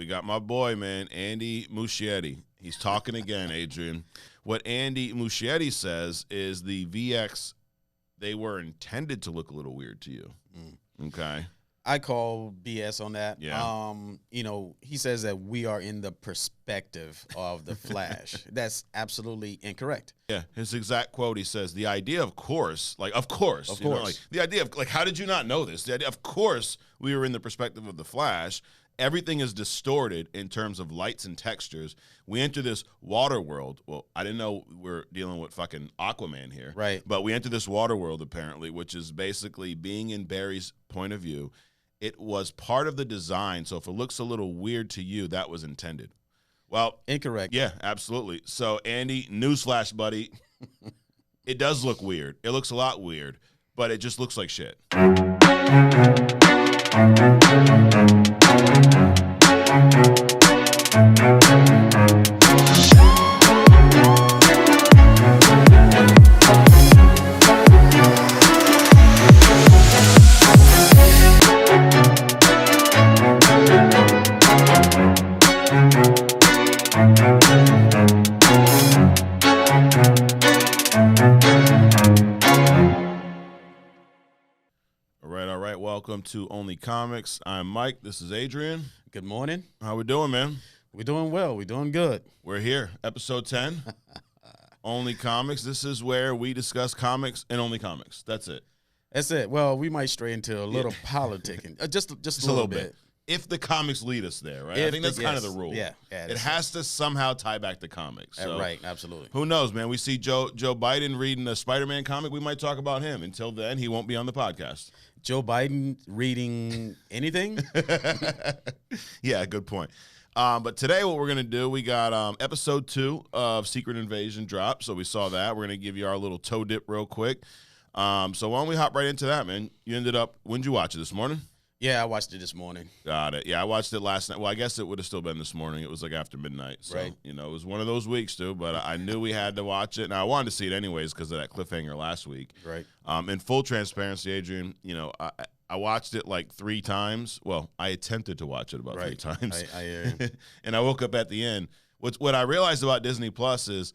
We got my boy, man, Andy Muschietti. He's talking again, Adrian. What Andy Muschietti says is the VX, they were intended to look a little weird to you. Okay. I call BS on that. Yeah. He says that we are in the perspective of the Flash. That's absolutely incorrect. Yeah, his exact quote, he says, the idea, of course, the idea of, like, how did you not know this? The idea, of course, we were in the perspective of the Flash. Everything is distorted in terms of lights and textures. We enter this water world. Well, I didn't know we're dealing with fucking Aquaman here. Right. But we enter this water world, apparently, which is basically being in Barry's point of view. It was part of the design, so if it looks a little weird to you, that was intended. Well, incorrect. Yeah, absolutely. So, Andy, newsflash, buddy, it does look weird. It looks a lot weird, but it just looks like shit. All right. Welcome to Only Comics. I'm Mike. This is Adrian. Good morning. How we doing, man? We're doing well. We're doing good. We're here, episode 10. Only Comics. This is where we discuss comics and only comics. That's it. That's it. Well, we might stray into a little politicking, just a little bit. If the comics lead us there, right? I think that's kind of the rule. Yeah. It has to somehow tie back to comics. So, right, absolutely. Who knows, man? We see Joe Biden reading a Spider-Man comic. We might talk about him. Until then, he won't be on the podcast. Joe Biden reading anything? Yeah, good point. But today what we're going to do, we got episode 2 of Secret Invasion drop. So we saw that. We're going to give you our little toe dip real quick. So why don't we hop right into that, man? When did you watch it, this morning? Yeah, I watched it this morning. Got it. Yeah, I watched it last night. Well, I guess it would have still been this morning. It was like after midnight. So, right. It was one of those weeks, too. But I knew we had to watch it. And I wanted to see it anyways because of that cliffhanger last week. Right. In full transparency, Adrian, I watched it like 3 times. Well, I attempted to watch it about 3 times. And I woke up at the end. What I realized about Disney Plus is,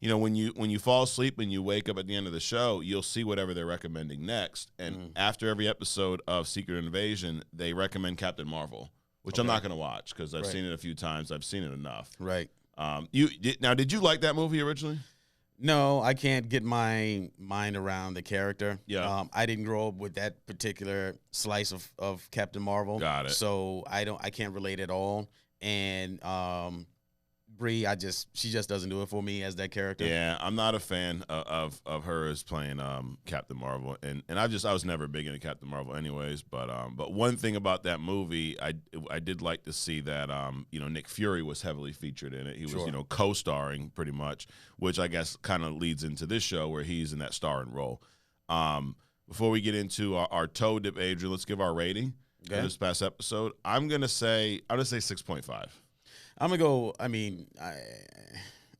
when you fall asleep and you wake up at the end of the show, you'll see whatever they're recommending next. And after every episode of Secret Invasion, they recommend Captain Marvel, which I'm not going to watch because I've seen it a few times. I've seen it enough. Right. Did you like that movie originally? No, I can't get my mind around the character. Yeah. I didn't grow up with that particular slice of Captain Marvel. Got it. So I can't relate at all. And Brie, she just doesn't do it for me as that character. Yeah, I'm not a fan of her as playing Captain Marvel, and I was never big into Captain Marvel anyways. But one thing about that movie, I did like to see that Nick Fury was heavily featured in it. He was co-starring pretty much, which I guess kind of leads into this show where he's in that starring role. Before we get into our toe dip, Adrian, let's give our rating for this past episode. I'm gonna say 6.5. I'm gonna go. I mean,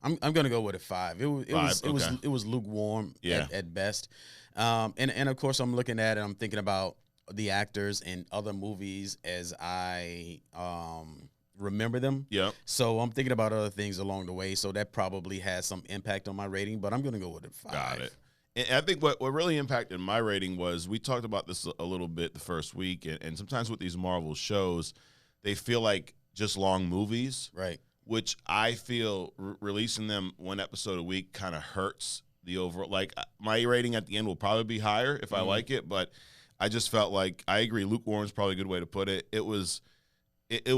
I'm gonna go with a 5. It was lukewarm at best. And of course I'm looking at it. I'm thinking about the actors in other movies as I remember them. Yeah. So I'm thinking about other things along the way. So that probably has some impact on my rating. But I'm gonna go with a 5. Got it. And I think what really impacted my rating was we talked about this a little bit the first week, and sometimes with these Marvel shows, they feel like just long movies, right? Which I feel releasing them one episode a week kind of hurts the overall. Like, my rating at the end will probably be higher if I like it, but I just felt like, I agree, lukewarm is probably a good way to put it. It was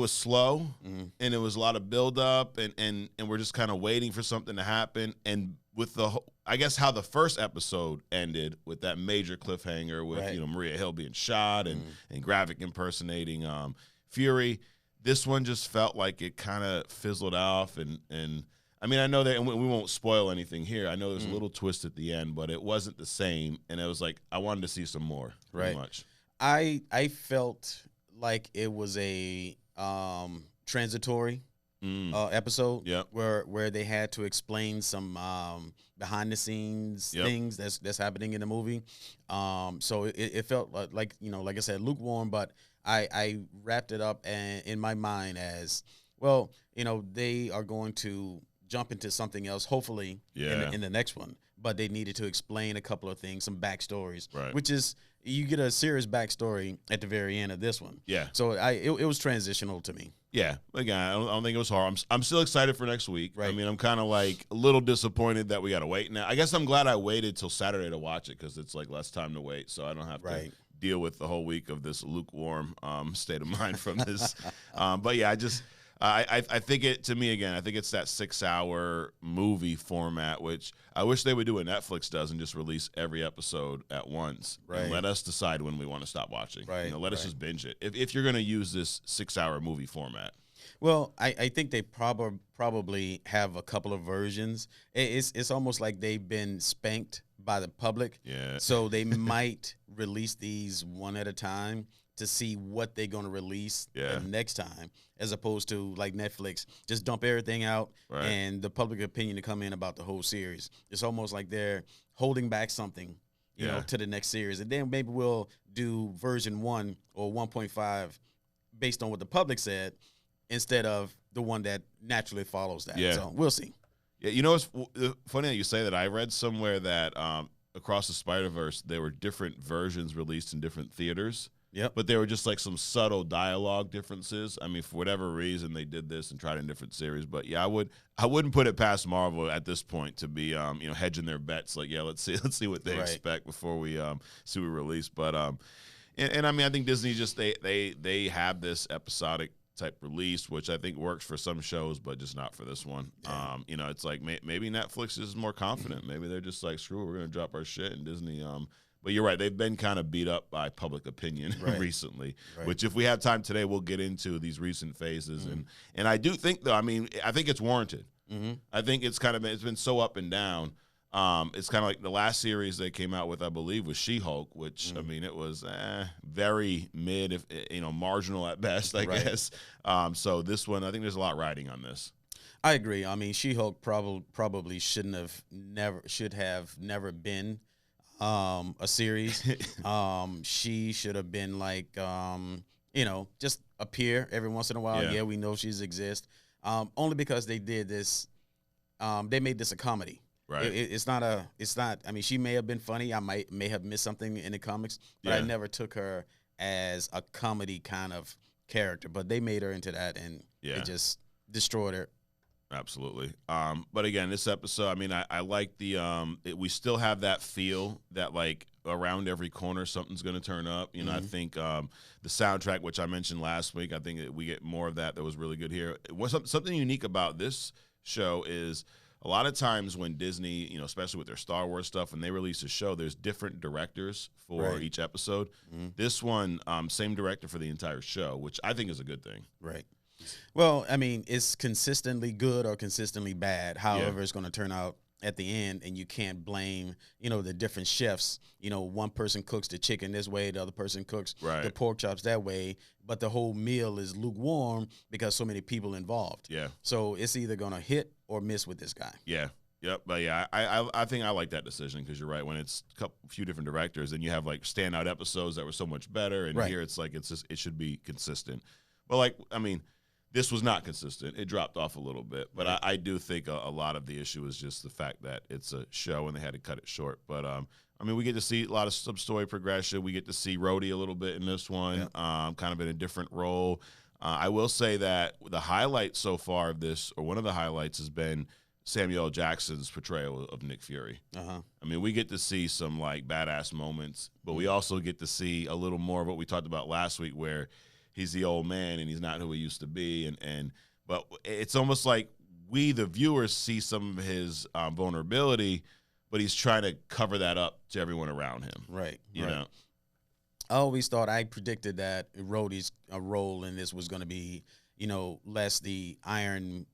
slow, and it was a lot of build up, and we're just kind of waiting for something to happen. And with I guess how the first episode ended with that major cliffhanger with Maria Hill being shot and Gravik impersonating Fury. This one just felt like it kind of fizzled off, and I mean, I know that, and we won't spoil anything here. I know there's a little twist at the end, but it wasn't the same, and it was like I wanted to see some more. Pretty much. I felt like it was a transitory episode where they had to explain some behind the scenes things that's happening in the movie. So it felt like like I said, lukewarm, but I wrapped it up in my mind as well. They are going to jump into something else, hopefully in the next one. But they needed to explain a couple of things, some backstories, which is you get a serious backstory at the very end of this one. Yeah. So it was transitional to me. Yeah. Again, I don't think it was hard. I'm still excited for next week. Right. I mean, I'm kind of like a little disappointed that we got to wait. Now, I guess I'm glad I waited till Saturday to watch it because it's like less time to wait, so I don't have to deal with the whole week of this lukewarm state of mind from this. But yeah, I think to me, again, I think it's that 6-hour movie format, which I wish they would do what Netflix does and just release every episode at once. Right. And let us decide when we want to stop watching. Right. Let us just binge it. If you're going to use this 6-hour movie format. Well, I think they probably have a couple of versions. It's almost like they've been spanked by the public. Yeah. So they might release these one at a time to see what they're going to release the next time, as opposed to like Netflix, just dump everything out and the public opinion to come in about the whole series. It's almost like they're holding back something, you know, to the next series. And then maybe we'll do version 1 or 1.5 based on what the public said instead of the one that naturally follows that. Yeah. So we'll see. Yeah, it's funny that you say that. I read somewhere that Across the Spider-Verse, there were different versions released in different theaters. Yep. But there were just like some subtle dialogue differences. I mean, for whatever reason, they did this and tried in different series. But yeah, I wouldn't put it past Marvel at this point to be hedging their bets. Like, yeah, let's see what they expect before we see what we release. But and I mean, I think Disney just they have this episodic type release, which I think works for some shows, but just not for this one. Yeah. It's like maybe Netflix is more confident. Maybe they're just like, screw it, we're gonna drop our shit, and Disney. But you're right; they've been kind of beat up by public opinion recently. Right. Which, if we have time today, we'll get into these recent phases. And I do think, though, I mean, I think it's warranted. Mm-hmm. I think it's been so up and down. It's kind of like the last series they came out with, I believe, was She-Hulk, which I mean, it was very mid, if marginal at best, I guess. So this one, I think there's a lot riding on this. I agree. I mean, She-Hulk probably should have never been a series. She should have been like, just appear every once in a while. Yeah, we know she's exist. Only because they did this, they made this a comedy. Right. It's not. I mean, she may have been funny. I may have missed something in the comics, but I never took her as a comedy kind of character. But they made her into that, and it just destroyed her. Absolutely. But again, this episode, I mean, I like we still have that feel that like around every corner something's going to turn up. I think the soundtrack, which I mentioned last week, I think we get more of that was really good here. Something unique about this show is a lot of times when Disney, especially with their Star Wars stuff, when they release a show, there's different directors for each episode. Mm-hmm. This one, same director for the entire show, which I think is a good thing. Right. Well, I mean, it's consistently good or consistently bad, however it's going to turn out at the end, and you can't blame, the different chefs. One person cooks the chicken this way, the other person cooks the pork chops that way, but the whole meal is lukewarm because so many people involved. Yeah. So it's either going to hit or miss with this guy. Yeah. Yep. But yeah, I think I like that decision because you're right. When it's a few different directors and you have like standout episodes that were so much better, and here it's like it should be consistent. But like, I mean, this was not consistent. It dropped off a little bit. But I do think a lot of the issue is just the fact that it's a show and they had to cut it short. But, I mean, we get to see a lot of sub-story progression. We get to see Rhodey a little bit in this one, kind of in a different role. I will say that the highlight so far of this, or one of the highlights, has been Samuel L. Jackson's portrayal of Nick Fury. Uh-huh. I mean, we get to see some, like, badass moments, but we also get to see a little more of what we talked about last week where he's the old man and he's not who he used to be. But it's almost like we, the viewers, see some of his vulnerability, but he's trying to cover that up to everyone around him. Right. You know? I predicted that Rhodey's role in this was going to be, less the Iron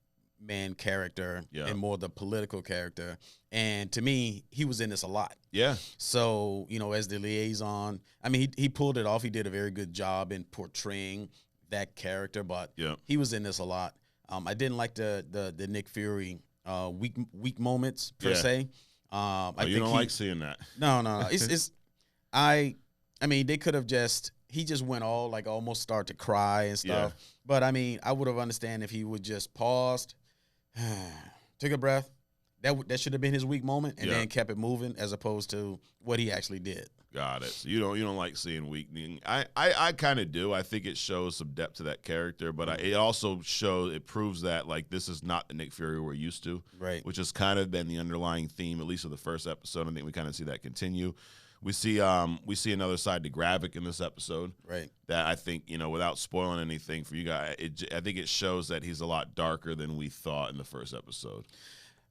Man character and more the political character. And to me, he was in this a lot. Yeah. So, as the liaison, I mean, he pulled it off. He did a very good job in portraying that character, but he was in this a lot. I didn't like the Nick Fury weak moments per se. I you don't like seeing that? No. It's I mean they could have he just went all like almost start to cry and stuff. Yeah. But I mean I would have understand if he would just paused, took a breath. That should have been his weak moment, and then kept it moving as opposed to what he actually did. Got it. So you don't like seeing weakening. I kind of do. I think it shows some depth to that character, but it also proves that like this is not the Nick Fury we're used to, right? Which has kind of been the underlying theme, at least of the first episode. I think we kind of see that continue. We see another side to Gravik in this episode, right? That I think without spoiling anything for you guys, I think it shows that he's a lot darker than we thought in the first episode.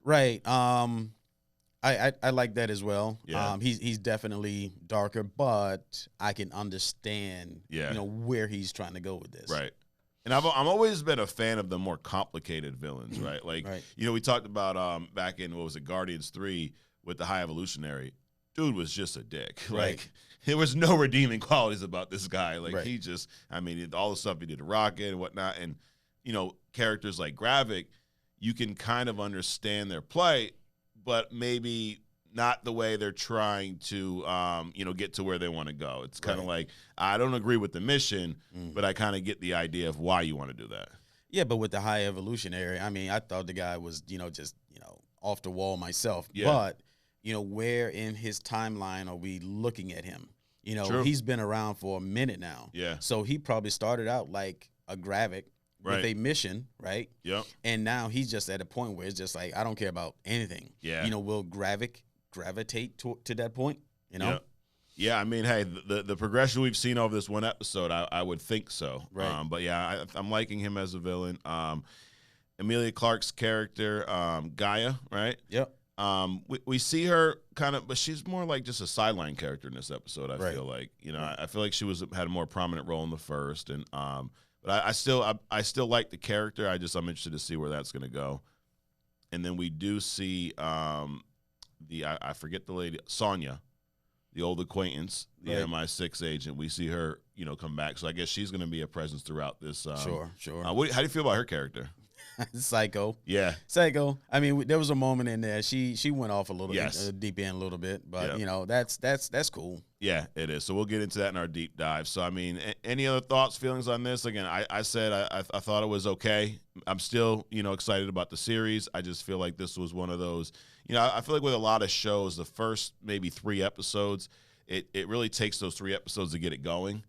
Right. I like that as well. Yeah. He's definitely darker, but I can understand where he's trying to go with this. Right. And I'm always been a fan of the more complicated villains, right? Like we talked about back in Guardians 3 with the High Evolutionary. Dude was just a dick. Right. Like there was no redeeming qualities about this guy. Like right. he just all the stuff he did to Rocket and whatnot, and characters like Gravik, you can kind of understand their plight, but maybe not the way they're trying to, get to where they want to go. It's kind of like, I don't agree with the mission, but I kind of get the idea of why you want to do that. Yeah, but with the High Evolutionary, I mean, I thought the guy was, just off the wall myself. Yeah. But, where in his timeline are we looking at him? True. He's been around for a minute now. Yeah. So he probably started out like a Gravik. With a mission, right? Yep. And now he's just at a point where it's just like, I don't care about anything. Yeah. Will Gravik gravitate to that point? Yep. Yeah, I mean, hey, the progression we've seen over this one episode, I would think so. Right. But yeah, I'm liking him as a villain. Emilia Clarke's character, Gaia, right? Yep. We see her kind of, but she's more like just a sideline character in this episode. I feel like, I feel like she had a more prominent role in the first, and but I still like the character. I'm interested to see where that's going to go. And then we do see I forget the lady, Sonya, the old acquaintance, the MI6 agent. We see her, come back. So I guess she's going to be a presence throughout this. Sure. How do you feel about her character? Psycho. Yeah. Psycho. I mean, there was a moment in there. She went off a little deep in a little bit, but that's cool. Yeah, it is. So we'll get into that in our deep dive. So I mean, any other thoughts, feelings on this? Again, I said I thought it was okay. I'm still excited about the series. I just feel like this was one of those. I feel like with a lot of shows, the first maybe 3 episodes, it really takes those 3 episodes to get it going.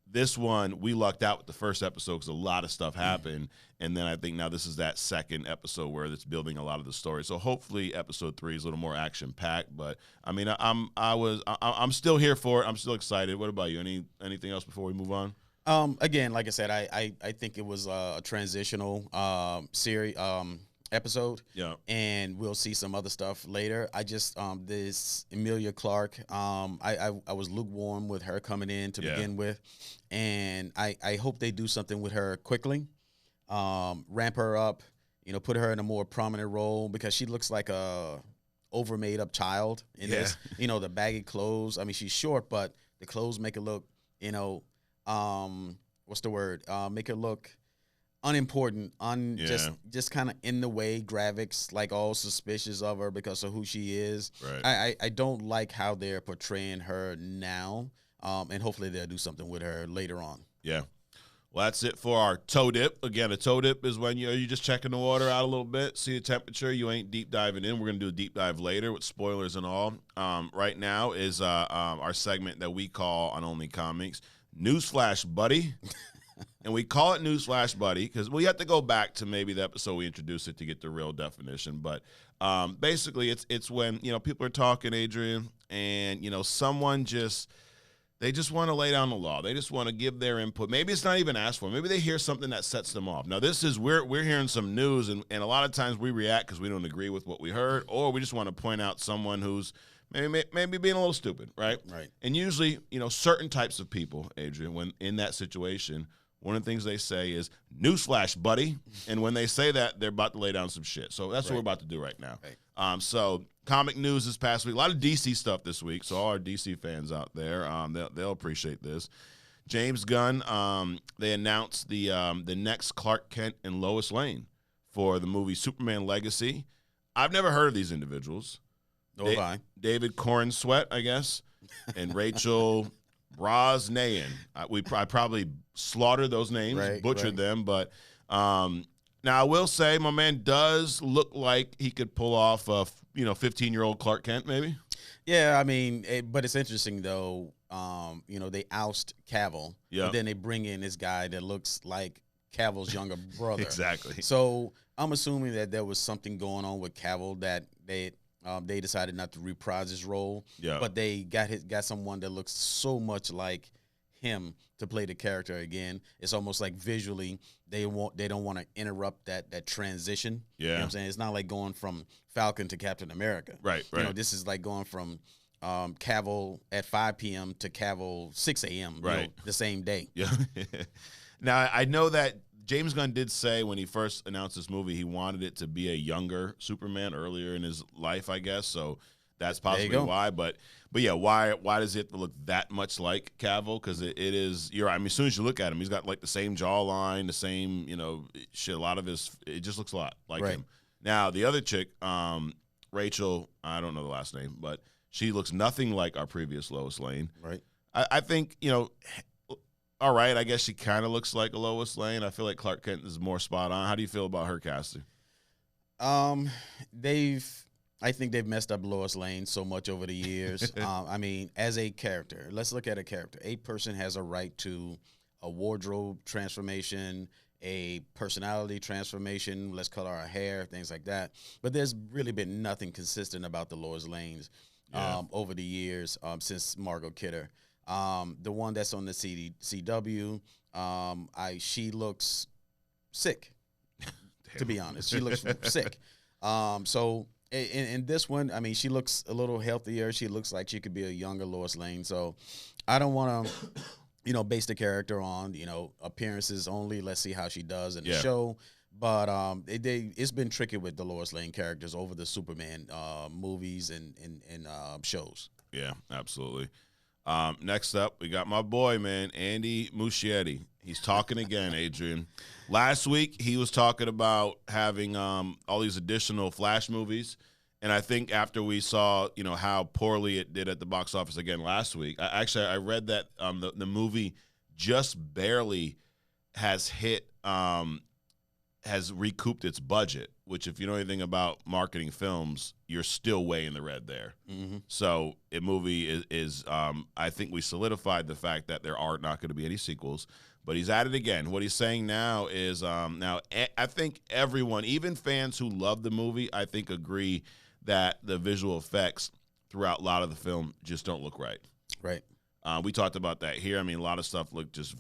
This one, we lucked out with the first episode because a lot of stuff happened, and then I think now this is that second episode where it's building a lot of the story. So hopefully, episode 3 is a little more action packed. But I mean, I'm still here for it. I'm still excited. What about you? Anything else before we move on? Again, like I said, I think it was a transitional series episode. Yeah. And we'll see some other stuff later. I just this Emilia Clarke, I was lukewarm with her coming in to begin with. And I hope they do something with her quickly. Ramp her up, put her in a more prominent role because she looks like a over made up child in this. The baggy clothes. I mean, she's short, but the clothes make her look, what's the word? Make her look unimportant, just kind of in the way. Gravik's like all suspicious of her because of who she is. Right. I don't like how they're portraying her now, and hopefully they'll do something with her later on. Yeah. Well, that's it for our toe dip. Again, a toe dip is when you're just checking the water out a little bit, see the temperature. You ain't deep diving in. We're going to do a deep dive later with spoilers and all. Right now is our segment that we call on Only Comics, Newsflash Buddy. And we call it Newsflash Buddy because we have to go back to maybe the episode we introduced it to get the real definition. But basically, it's when people are talking, Adrian, and someone they just want to lay down the law. They just want to give their input. Maybe it's not even asked for. Maybe they hear something that sets them off. Now, this is we're hearing some news, and a lot of times we react because we don't agree with what we heard, or we just want to point out someone who's maybe being a little stupid, right? Right. And usually, certain types of people, Adrian, when in that situation, one of the things they say is, newsflash, buddy. And when they say that, they're about to lay down some shit. So that's what we're about to do right now. Right. So comic news this past week, a lot of DC stuff this week. So all our DC fans out there, they'll appreciate this. James Gunn, they announced the next Clark Kent and Lois Lane for the movie Superman Legacy. I've never heard of these individuals. David Corn Sweat, I guess, and Rachel Brosnahan. I probably slaughtered those names, butchered them, but now I will say my man does look like he could pull off a 15-year-old Clark Kent, maybe. Yeah, I mean, but it's interesting though. They oust Cavill, but then they bring in this guy that looks like Cavill's younger brother. Exactly. So I'm assuming that there was something going on with Cavill that they decided not to reprise his role. Yeah. But they got someone that looks so much like him to play the character again. It's almost like visually they don't want to interrupt that transition. Yeah. You know what I'm saying? It's not like going from Falcon to Captain America. Right. This is like going from Cavill at 5 p.m. to Cavill 6 a.m. The same day. Yeah. Now, I know that James Gunn did say when he first announced this movie, he wanted it to be a younger Superman earlier in his life, I guess. So that's possibly why. But yeah, why does it look that much like Cavill? Because it is, you're right. I mean, as soon as you look at him, he's got like the same jawline, the same, shit. A lot of it just looks a lot like him. Now, the other chick, Rachel, I don't know the last name, but she looks nothing like our previous Lois Lane. Right. I think, all right, I guess she kind of looks like a Lois Lane. I feel like Clark Kent is more spot on. How do you feel about her casting? I think they've messed up Lois Lane so much over the years. I mean, as a character, let's look at a character. A person has a right to a wardrobe transformation, a personality transformation, let's color our hair, things like that. But there's really been nothing consistent about the Lois Lanes over the years since Margot Kidder. The one that's on the CW, she looks sick, to be honest. She looks sick. So in this one, I mean, she looks a little healthier. She looks like she could be a younger Lois Lane. So I don't want to, base the character on, appearances only. Let's see how she does in the show. But it's been tricky with the Lois Lane characters over the Superman movies and shows. Yeah, absolutely. Next up, we got my boy, man, Andy Muschietti. He's talking again, Adrian. Last week, he was talking about having all these additional Flash movies. And I think after we saw, how poorly it did at the box office again last week, I read that the movie just barely has has recouped its budget, which if you know anything about marketing films, you're still way in the red there. Mm-hmm. So a movie is I think we solidified the fact that there are not going to be any sequels, but he's at it again. What he's saying now is now I think everyone, even fans who love the movie, I think agree that the visual effects throughout a lot of the film just don't look right. Right. We talked about that here. I mean, a lot of stuff looked just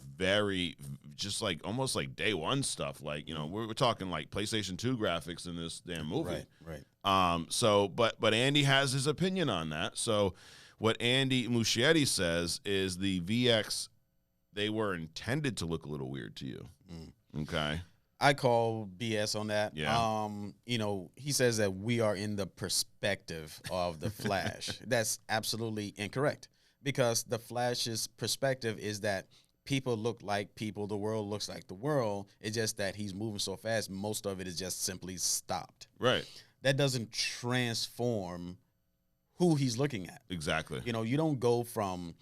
like almost like day one stuff. Like, we're talking like PlayStation 2 graphics in this damn movie. Right. So, but Andy has his opinion on that. So what Andy Muschietti says is the VX, they were intended to look a little weird to you. Okay. I call BS on that. Yeah. He says that we are in the perspective of the Flash. That's absolutely incorrect. Because the Flash's perspective is that people look like people, the world looks like the world. It's just that he's moving so fast, most of it is just simply stopped. Right. That doesn't transform who he's looking at. Exactly. You don't go from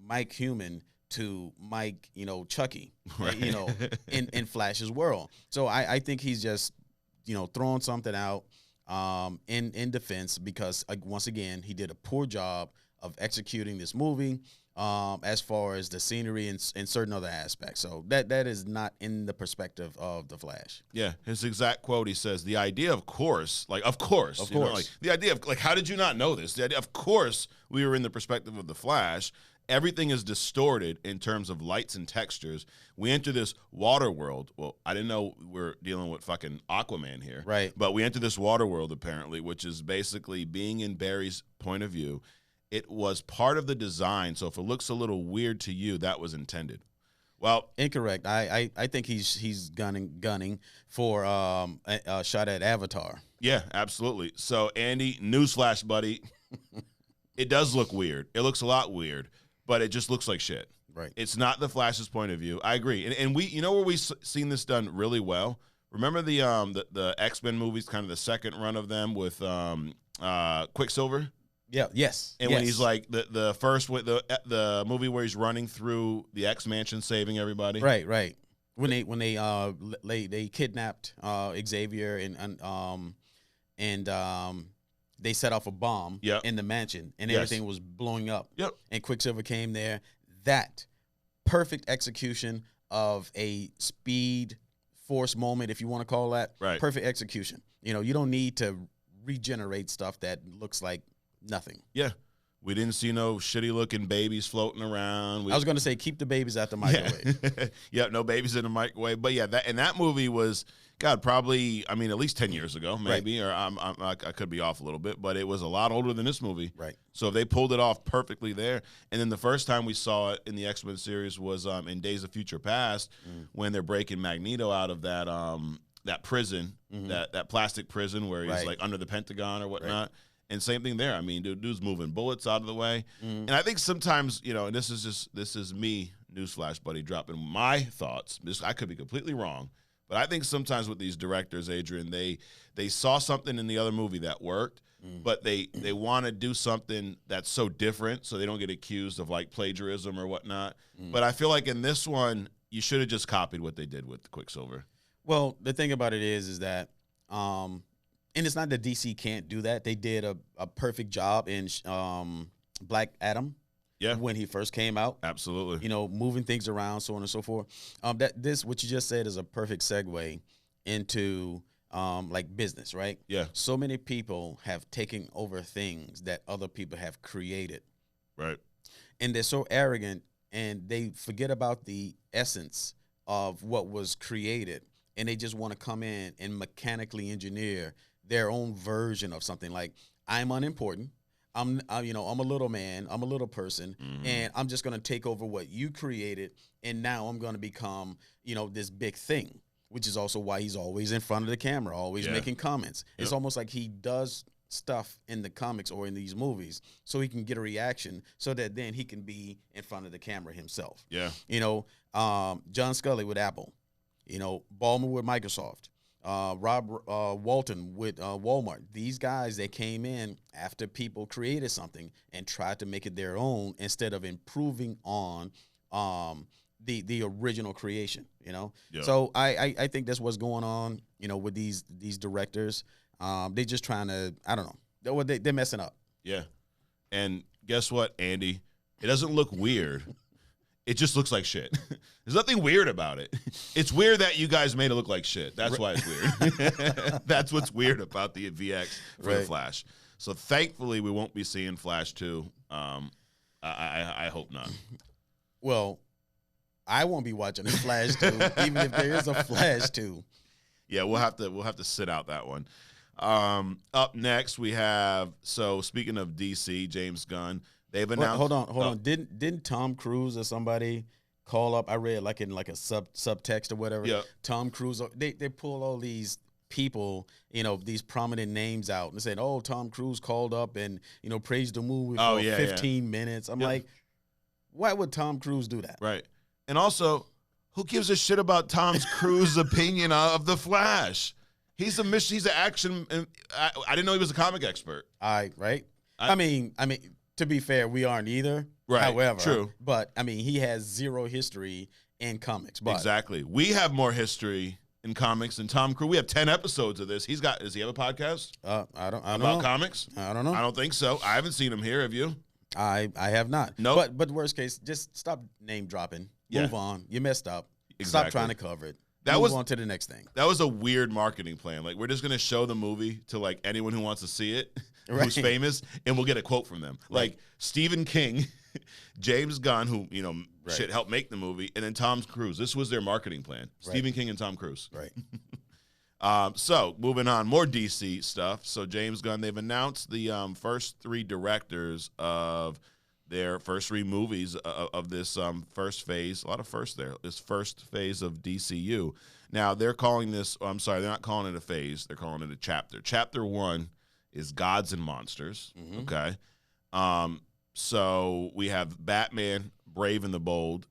Mike Human to Mike, Chucky, right. in Flash's world. So I think he's just, throwing something out in defense because, once again, he did a poor job of executing this movie as far as the scenery and certain other aspects. So that is not in the perspective of the Flash. Yeah, his exact quote, he says, the idea, of course, the idea of, how did you not know this? The idea, of course, we were in the perspective of the Flash. Everything is distorted in terms of lights and textures. We enter this water world. Well, I didn't know we're dealing with fucking Aquaman here. Right. But we enter this water world, apparently, which is basically being in Barry's point of view. It was part of the design, so if it looks a little weird to you, that was intended. Well, incorrect. I think he's gunning for a shot at Avatar. Yeah, absolutely. So, Andy, newsflash, buddy, it does look weird. It looks a lot weird, but it just looks like shit. Right. It's not the Flash's point of view. I agree. And we, you know where we've seen this done really well? Remember the X-Men movies, kind of the second run of them with Quicksilver? Yeah. Yes. And when he's like the first the movie where he's running through the X Mansion saving everybody. Right. When they kidnapped Xavier and they set off a bomb in the mansion and everything was blowing up. Yep. And Quicksilver came there. That perfect execution of a Speed Force moment, if you want to call that. Right. Perfect execution. You know, you don't need to regenerate stuff that looks like nothing. Yeah. We didn't see no shitty looking babies floating around. I was going to say, keep the babies out the microwave. Yeah, no babies in the microwave. But yeah, that movie was, God, probably, I mean, at least 10 years ago, maybe, or I could be off a little bit, but it was a lot older than this movie. Right. So if they pulled it off perfectly there, and then the first time we saw it in the X-Men series was in Days of Future Past, when they're breaking Magneto out of that prison, that plastic prison where he's like under the Pentagon or whatnot. Right. And same thing there. I mean, dude's moving bullets out of the way. And I think sometimes, you know, and this is me, newsflash, buddy, dropping my thoughts. I could be completely wrong. But I think sometimes with these directors, Adrian, they saw something in the other movie that worked, but they want to do something that's so different so they don't get accused of like plagiarism or whatnot. But I feel like in this one, you should have just copied what they did with Quicksilver. Well, the thing about it is that and it's not that DC can't do that. They did a perfect job in Black Adam. Yeah. When he first came out. Absolutely. You know, moving things around, so on and so forth. What you just said is a perfect segue into like business, right? Yeah. So many people have taken over things that other people have created. Right. And they're so arrogant and they forget about the essence of what was created. And they just want to come in and mechanically engineer their own version of something. Like, I'm unimportant. I'm a little man. I'm a little person, and I'm just gonna take over what you created, and now I'm gonna become, this big thing. Which is also why he's always in front of the camera, always making comments. Yep. It's almost like he does stuff in the comics or in these movies so he can get a reaction, so that then he can be in front of the camera himself. Yeah. John Scully with Apple. Ballmer with Microsoft. Rob Walton with Walmart. These guys, they came in after people created something and tried to make it their own instead of improving on the original creation. Yeah. So I think that's what's going on. With these directors, they just trying to, I don't know, they're messing up. Yeah, and guess what, Andy? It doesn't look weird. It just looks like shit. There's nothing weird about it. It's weird that you guys made it look like shit. That's why it's weird. That's what's weird about the VX for the Flash. So thankfully, we won't be seeing Flash 2. I hope not. Well, I won't be watching the Flash 2, even if there is a Flash 2. Yeah, we'll have to sit out that one. Up next, we have, so speaking of DC, James Gunn. They've announced. Hold on. Didn't Tom Cruise or somebody call up? I read in a subtext or whatever. Yeah. Tom Cruise. They pull all these people, these prominent names out and said, "Oh, Tom Cruise called up and praised the movie for 15 minutes." I'm like, why would Tom Cruise do that? Right. And also, who gives a shit about Tom Cruise's opinion of the Flash? He's an action. I didn't know he was a comic expert. Right. I mean. To be fair, we aren't either. Right. However, true. But he has zero history in comics. But exactly. We have more history in comics than Tom Cruise. We have 10 episodes of this. Does he have a podcast? I don't know. About comics? I don't know. I don't think so. I haven't seen him here. Have you? I have not. No. Nope. But worst case, just stop name dropping. Move on. You messed up. Exactly. Stop trying to cover it. Move on to the next thing. That was a weird marketing plan. Like, we're just going to show the movie to anyone who wants to see it. Who's famous, and we'll get a quote from them. Right. Like Stephen King, James Gunn, who, shit helped make the movie, and then Tom Cruise. This was their marketing plan. Right. Stephen King and Tom Cruise. Right. So, moving on, more DC stuff. So, James Gunn, they've announced the first 3 directors of their first 3 movies of this first phase. A lot of firsts there. This first phase of DCU. Now, they're calling this, they're not calling it a phase. They're calling it a chapter. Chapter 1 is Gods and Monsters. Okay. So we have Batman, Brave and the Bold.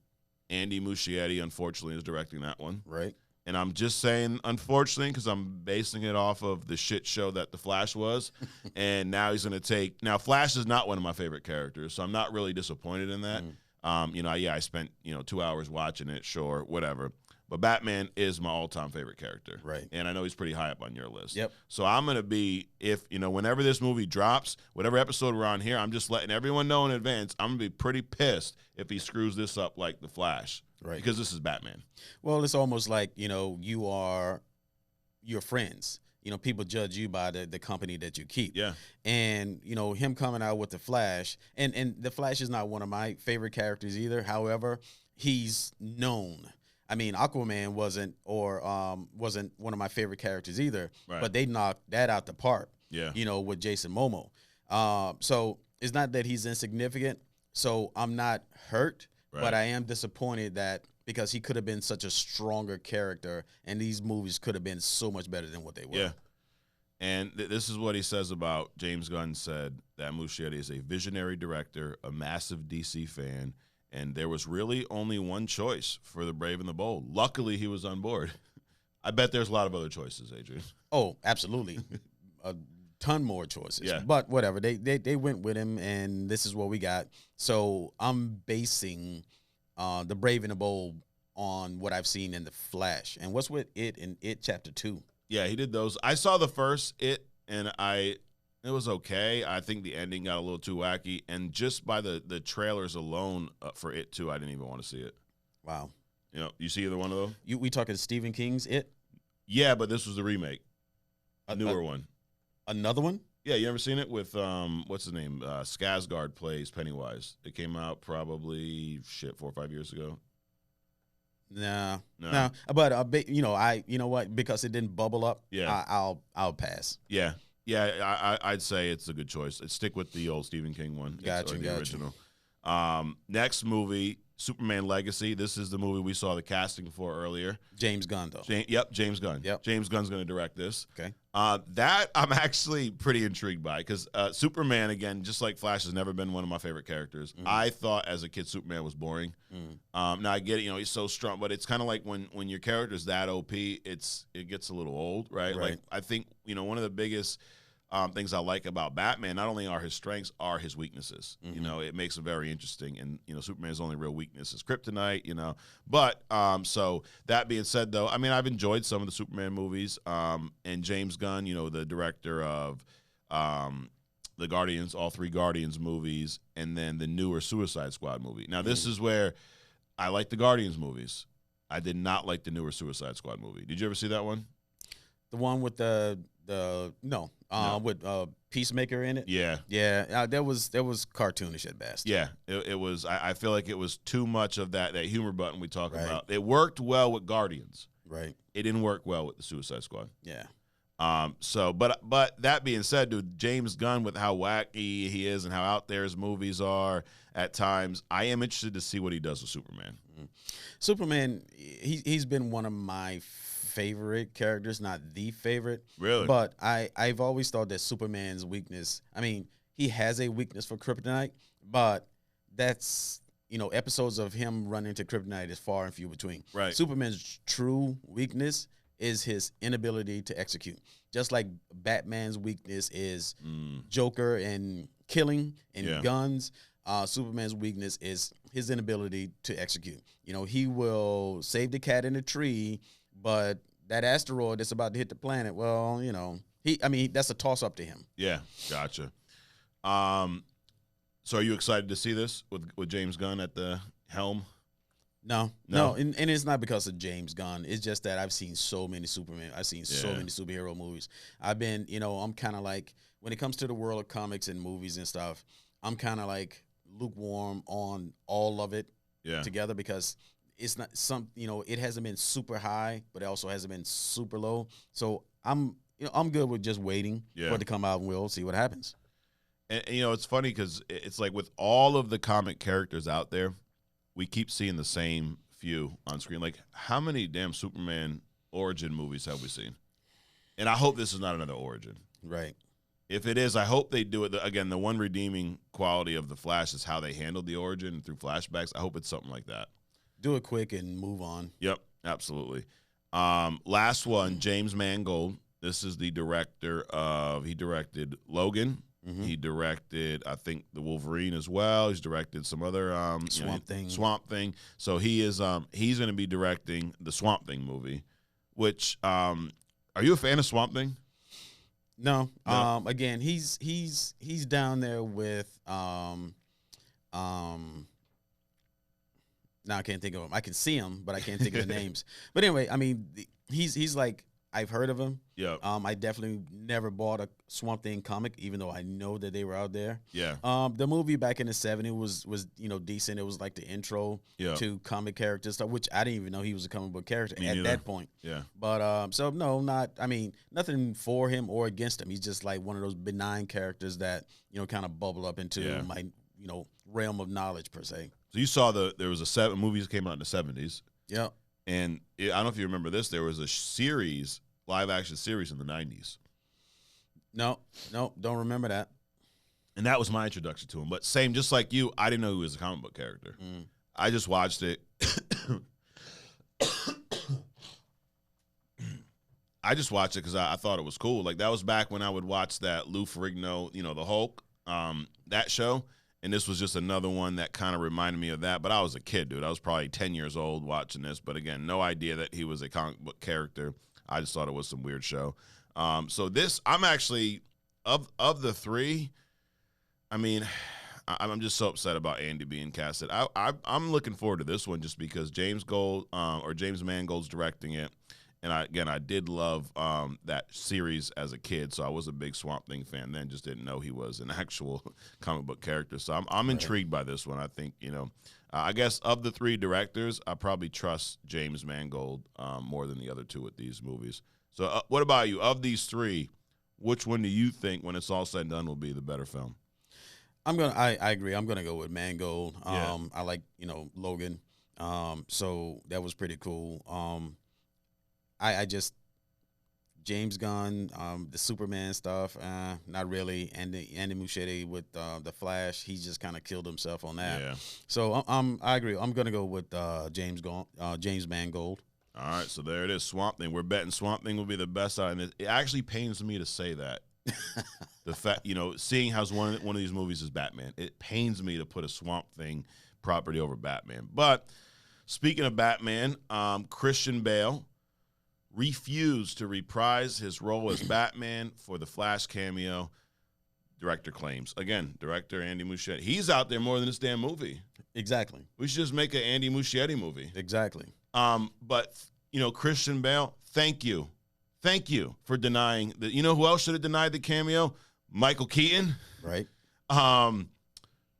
Andy Muschietti, unfortunately, is directing that one. Right. And I'm just saying, unfortunately, because I'm basing it off of the shit show that The Flash was. And now he's going to take – now, Flash is not one of my favorite characters, so I'm not really disappointed in that. I spent, 2 hours watching it, sure, whatever. But Batman is my all-time favorite character. Right. And I know he's pretty high up on your list. Yep. So I'm going to be – whenever this movie drops, whatever episode we're on here, I'm just letting everyone know in advance, I'm going to be pretty pissed if he screws this up like The Flash. Right. Because this is Batman. Well, it's almost like, you are your friends. People judge you by the company that you keep. Yeah. And, him coming out with The Flash, and The Flash is not one of my favorite characters either. However, he's known. I mean, Aquaman wasn't one of my favorite characters either, right. But they knocked that out the park, yeah. With Jason Momoa. So it's not that he's insignificant. So I'm not hurt. Right. But I am disappointed that because he could have been such a stronger character, and these movies could have been so much better than what they were. Yeah. And this is what he says about James Gunn said that Muschietti is a visionary director, a massive DC fan, and there was really only one choice for the Brave and the Bold. Luckily, he was on board. I bet there's a lot of other choices, Adrian. Oh, absolutely. A ton more choices. Yeah. But whatever. They went with him, and this is what we got. So I'm basing the Brave and the Bold on what I've seen in The Flash. And what's with it in It Chapter 2? Yeah, he did those. I saw the first It, and it was okay. I think the ending got a little too wacky. And just by the trailers alone for It 2, I didn't even want to see it. Wow. You see either one of those? We talking Stephen King's It? Yeah, but this was the remake. A newer one. Another one? Yeah, you ever seen it with, what's his name? Skarsgård plays Pennywise. It came out probably, 4 or 5 years ago. No. But, you know what? Because it didn't bubble up, yeah. I'll pass. Yeah. I'd say it's a good choice. Stick with the old Stephen King one. Gotcha. Original. Next movie, Superman Legacy. This is the movie we saw the casting for earlier. James Gunn, though. James Gunn. Yep. James Gunn's going to direct this. Okay. That I'm actually pretty intrigued by because Superman, again, just like Flash, has never been one of my favorite characters. Mm-hmm. I thought as a kid Superman was boring. Mm-hmm. Now I get it, he's so strong, but it's kind of like when your character's that OP, it gets a little old, right? Like I think one of the biggest things I like about Batman, not only are his strengths, are his weaknesses. Mm-hmm. It makes him very interesting. And, Superman's only real weakness is kryptonite, But, so that being said, though, I mean, I've enjoyed some of the Superman movies. And James Gunn, the director of the Guardians, all 3 Guardians movies, and then the newer Suicide Squad movie. Now, this is where I like the Guardians movies. I did not like the newer Suicide Squad movie. Did you ever see that one? The one with no. With Peacemaker in it. Yeah, that was cartoonish at best. Yeah, it was. I feel like it was too much of that humor button we talk about. It worked well with Guardians. Right. It didn't work well with the Suicide Squad. Yeah. But that being said, dude, James Gunn, with how wacky he is and how out there his movies are at times, I am interested to see what he does with Superman. Mm-hmm. Superman, he's been one of my favorite characters, not the favorite. Really? But I've always thought that Superman's weakness, I mean, he has a weakness for kryptonite, but that's, episodes of him running into kryptonite is far and few between. Right. Superman's true weakness is his inability to execute. Just like Batman's weakness is Joker and killing and guns, Superman's weakness is his inability to execute. He will save the cat in the tree, but that asteroid that's about to hit the planet, well, that's a toss-up to him. Yeah, gotcha. So are you excited to see this with James Gunn at the helm? No. And it's not because of James Gunn. It's just that I've seen so many Superman. I've seen so many superhero movies. I've been, I'm kind of like, when it comes to the world of comics and movies and stuff, I'm kind of like lukewarm on all of it together because it's not it hasn't been super high, but it also hasn't been super low. So I'm good with just waiting for it to come out, and we'll see what happens. And it's funny because it's like with all of the comic characters out there, we keep seeing the same few on screen. Like, how many damn Superman origin movies have we seen? And I hope this is not another origin. Right. If it is, I hope they do it. Again, the one redeeming quality of The Flash is how they handled the origin through flashbacks. I hope it's something like that. Do it quick and move on. Yep, absolutely. Last one, James Mangold. This is the director of, he directed Logan. Mm-hmm. He directed, I think, the Wolverine as well. He's directed some other Swamp Thing. So he is he's going to be directing the Swamp Thing movie. Which are you a fan of Swamp Thing? No. Again, he's down there with now I can't think of him. I can see him, but I can't think of the names. But anyway, I mean, he's like, I've heard of him. Yeah. I definitely never bought a Swamp Thing comic, even though I know that they were out there. Yeah. The movie back in the '70s was decent. It was like the intro to comic character stuff, which I didn't even know he was a comic book character that point. Yeah. But so no, nothing for him or against him. He's just like one of those benign characters that kind of bubble up into my realm of knowledge per se. So you saw there was a 7 movies came out in the '70s. Yeah. And I don't know if you remember this. There was a live action series in the '90s. No, don't remember that. And that was my introduction to him. But same, just like you, I didn't know he was a comic book character. I just watched it. I just watched it because I thought it was cool. Like, that was back when I would watch that Lou Ferrigno, the Hulk, that show. And this was just another one that kind of reminded me of that. But I was a kid, dude. I was probably 10 years old watching this. But again, no idea that he was a comic book character. I just thought it was some weird show. So this, I'm actually, of the 3, I mean, I'm just so upset about Andy being casted. I'm looking forward to this one just because James Mangold's directing it. And I did love that series as a kid, so I was a big Swamp Thing fan then, just didn't know he was an actual comic book character. So I'm intrigued by this one. I think, I guess of the 3 directors, I probably trust James Mangold more than the other 2 with these movies. So what about you? Of these 3, which one do you think, when it's all said and done, will be the better film? I agree. I'm gonna go with Mangold. Yeah. I like Logan. So that was pretty cool. I just James Gunn, the Superman stuff, not really. And Andy Muschietti with the Flash, he just kind of killed himself on that. Yeah. So I agree. I'm gonna go with James Mangold. All right, so there it is, Swamp Thing. We're betting Swamp Thing will be the best out, and it actually pains me to say that. The fact, seeing how one of these movies is Batman, it pains me to put a Swamp Thing property over Batman. But speaking of Batman, Christian Bale refused to reprise his role as Batman for the Flash cameo. Director claims. Again, director Andy Muschietti. He's out there more than this damn movie. Exactly. We should just make an Andy Muschietti movie. Exactly. But, Christian Bale, thank you. Thank you for denying that. You know who else should have denied the cameo? Michael Keaton. Right.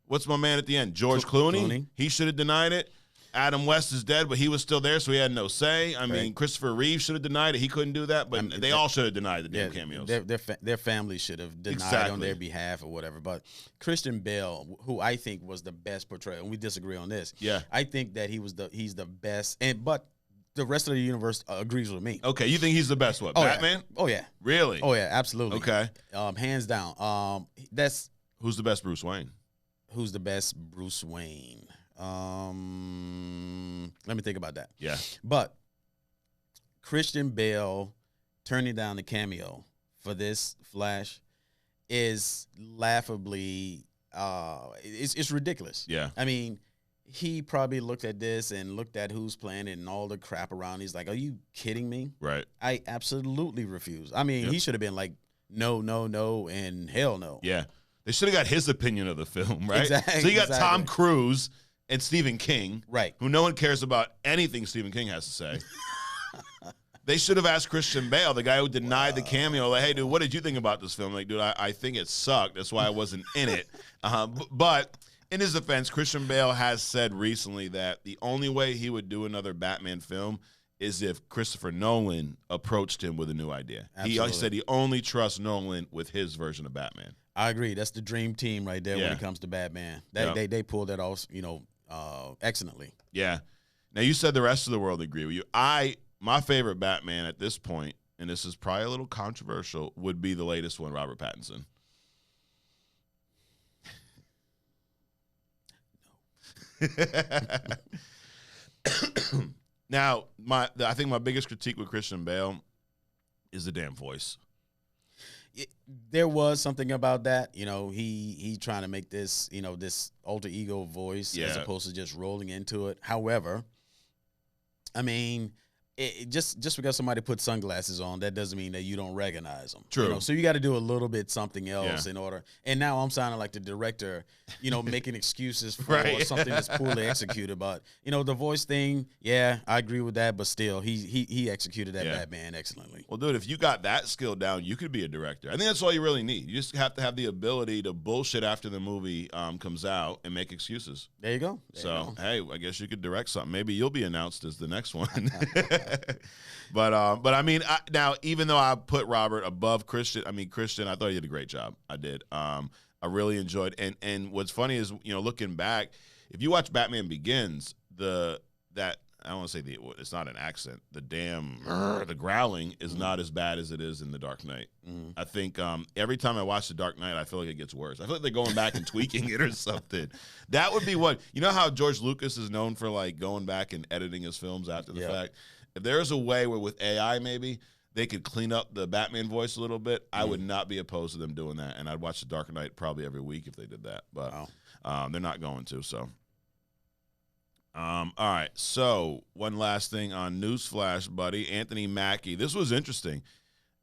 What's my man at the end? George Clooney. He should have denied it. Adam West is dead, but he was still there, so he had no say. I mean, Christopher Reeve should have denied it. He couldn't do that, but they all should have denied the damn cameos. Their family should have denied on their behalf or whatever. But Christian Bale, who I think was the best portrayal, and we disagree on this. Yeah, I think that he's the best, but the rest of the universe agrees with me. Okay, you think he's the best? What, Batman? Yeah. Oh yeah, really? Oh yeah, absolutely. Okay, hands down. Who's the best Bruce Wayne? Who's the best Bruce Wayne? Let me think about that. Yeah. But Christian Bale turning down the cameo for this Flash is laughably it's ridiculous. Yeah. I mean, he probably looked at this and looked at who's playing it and all the crap around. He's like, are you kidding me? Right. I absolutely refuse. I mean, he should have been like, no, and hell no. Yeah. They should have got his opinion of the film, right? Exactly. So you got Tom Cruise and Stephen King, right? Who no one cares about anything Stephen King has to say. They should have asked Christian Bale, the guy who denied the cameo, like, hey, dude, what did you think about this film? Like, dude, I think it sucked. That's why I wasn't in it. But in his defense, Christian Bale has said recently that the only way he would do another Batman film is if Christopher Nolan approached him with a new idea. Absolutely. He said he only trusts Nolan with his version of Batman. I agree. That's the dream team right there when it comes to Batman. They pulled that off, excellently. Yeah. Now, you said the rest of the world agree with you. My favorite Batman at this point, and this is probably a little controversial, would be the latest one, Robert Pattinson. Now, I think my biggest critique with Christian Bale is the damn voice. There was something about that, he trying to make this, this alter ego voice as opposed to just rolling into it. However, I mean, just because somebody put sunglasses on, that doesn't mean that you don't recognize them. True. So you got to do a little bit something else in order. And now I'm sounding like the director, making excuses for something that's poorly executed. But the voice thing, I agree with that. But still, he executed that Batman excellently. Well, dude, if you got that skill down, you could be a director. I think that's all you really need. You just have to have the ability to bullshit after the movie comes out and make excuses. There you go. Hey, I guess you could direct something. Maybe you'll be announced as the next one. But I mean, now even though I put Robert above Christian, I thought he did a great job. I did. I really enjoyed. And what's funny is, looking back, if you watch Batman Begins, I don't want to say it's not an accent. The growling is not as bad as it is in The Dark Knight. Mm. I think every time I watch The Dark Knight, I feel like it gets worse. I feel like they're going back and tweaking it or something. That would be what, how George Lucas is known for like going back and editing his films after the fact. If there's a way where with AI maybe they could clean up the Batman voice a little bit, I would not be opposed to them doing that. And I'd watch The Dark Knight probably every week if they did that. But they're not going to, so. All right, so one last thing on Newsflash, buddy. Anthony Mackie. This was interesting.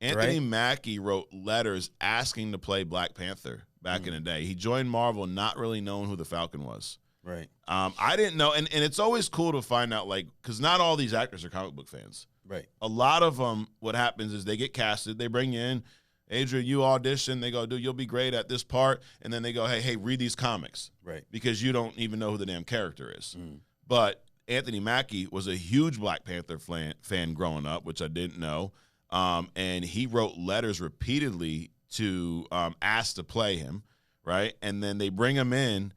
Anthony Mackie wrote letters asking to play Black Panther back in the day. He joined Marvel not really knowing who the Falcon was. Right. I didn't know, and it's always cool to find out, like, because not all these actors are comic book fans. Right. A lot of them, what happens is they get casted, they bring you in, Adrian, you audition, they go, dude, you'll be great at this part, and then they go, hey, read these comics. Right. Because you don't even know who the damn character is. Mm. But Anthony Mackie was a huge Black Panther fan growing up, which I didn't know, and he wrote letters repeatedly to ask to play him, right? And then they bring him in,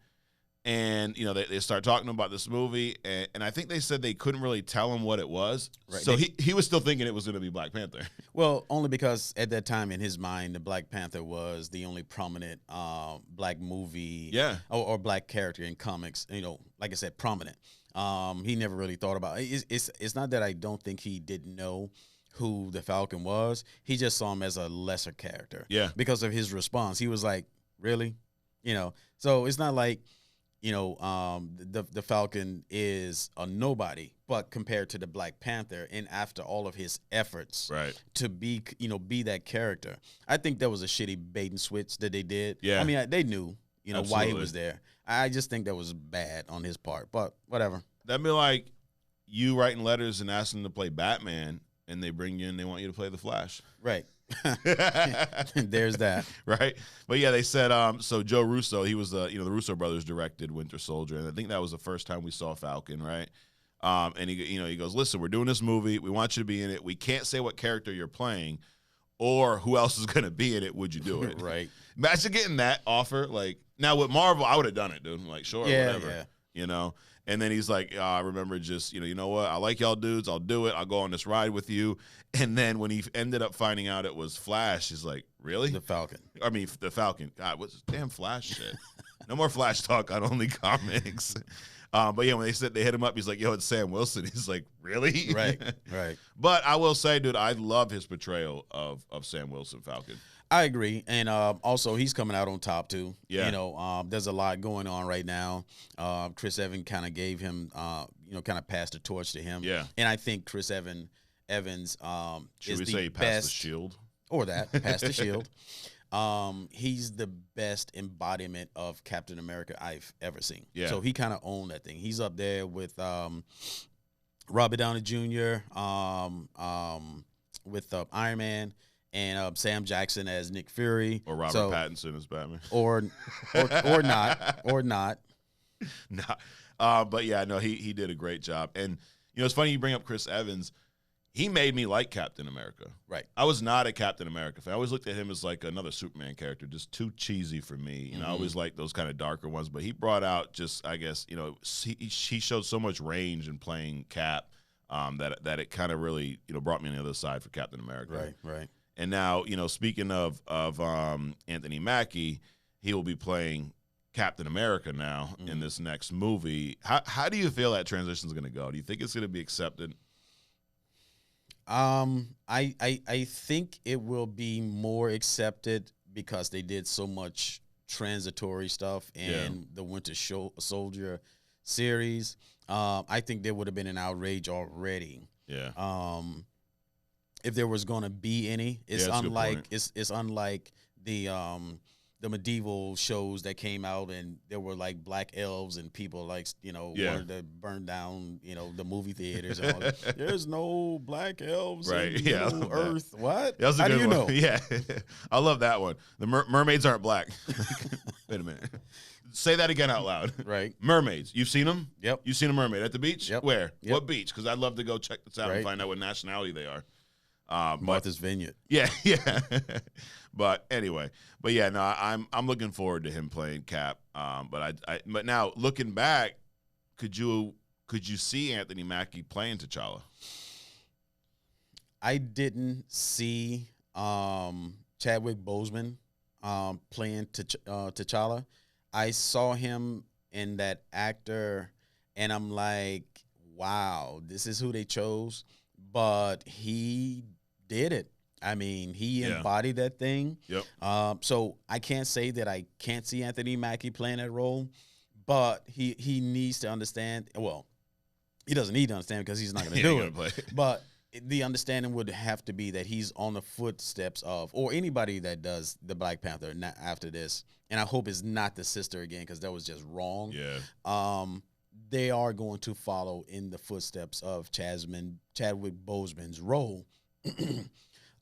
and, they start talking about this movie, and I think they said they couldn't really tell him what it was. Right. So he was still thinking it was going to be Black Panther. Well, only because at that time in his mind, the Black Panther was the only prominent Black movie or Black character in comics, like I said, prominent. He never really thought about it. It's not that I don't think he didn't know who the Falcon was. He just saw him as a lesser character. Yeah. Because of his response. He was like, really? So it's not like, the Falcon is a nobody, but compared to the Black Panther, and after all of his efforts to be that character, I think that was a shitty bait and switch that they did. Yeah. I mean, they knew, why he was there. I just think that was bad on his part, but whatever. That'd be like you writing letters and asking to play Batman, and they bring you in, they want you to play the Flash. Right. There's that. Right. But yeah, they said, so Joe Russo, he was the Russo brothers directed Winter Soldier, and I think that was the first time we saw Falcon, right? And he goes, listen, we're doing this movie. We want you to be in it. We can't say what character you're playing or who else is going to be in it. Would you do it? Right. Imagine getting that offer. Like, now with Marvel, I would have done it, dude. I'm like, sure, whatever. Yeah. And then he's like, I remember just, you know what? I like y'all dudes. I'll do it. I'll go on this ride with you. And then when he ended up finding out it was Flash, he's like, really? The Falcon. The Falcon. God, what's this damn Flash shit? No more Flash talk on Only Comics. But yeah, when they said they hit him up, he's like, yo, it's Sam Wilson. He's like, really? Right. But I will say, dude, I love his portrayal of Sam Wilson, Falcon. I agree, and also he's coming out on top too. Yeah. There's a lot going on right now. Chris Evans kind of gave him, kind of passed the torch to him. Yeah. And I think Chris Evans Should is we the say best, pass the shield? Or that, pass the shield. He's the best embodiment of Captain America I've ever seen. Yeah. So he kind of owned that thing. He's up there with Robert Downey Jr. With Iron Man. And Sam Jackson as Nick Fury, or Robert Pattinson as Batman, or not. Nah, but yeah, no, he did a great job. And it's funny you bring up Chris Evans. He made me like Captain America. Right. I was not a Captain America fan. I always looked at him as like another Superman character, just too cheesy for me. I always liked those kind of darker ones. But he brought out just, I guess, he showed so much range in playing Cap that it kind of really brought me on the other side for Captain America. Right. And now, speaking of Anthony Mackie, he will be playing Captain America now in this next movie. How do you feel that transition is going to go? Do you think it's going to be accepted? I think it will be more accepted because they did so much transitory stuff in the Winter Soldier series. I think there would have been an outrage already. Yeah. If there was going to be any, it's unlike the medieval shows that came out and there were like black elves and people like, wanted to burn down, the movie theaters and all that. There's no black elves in Earth. That. What? That was a How good do you one. know? Yeah. I love that one. The mermaids aren't black. Wait a minute. Say that again out loud. Right. Mermaids. You've seen them? Yep. You've seen a mermaid at the beach? Yep. Where? Yep. What beach? Because I'd love to go check this out and find out what nationality they are. Martha's Vineyard. Yeah. But anyway, no, I'm looking forward to him playing Cap. But now looking back, could you see Anthony Mackie playing T'Challa? I didn't see Chadwick Boseman playing T'Challa. I saw him in that actor, and I'm like, wow, this is who they chose. But he did it. I mean, he embodied that thing. Yep. So I can't say that I can't see Anthony Mackie playing that role, but he needs to understand. Well, he doesn't need to understand because he's not going to do it. But the understanding would have to be that he's on the footsteps of, or anybody that does the Black Panther after this. And I hope it's not the sister again because that was just wrong. Yeah. They are going to follow in the footsteps of Chadwick Boseman's role.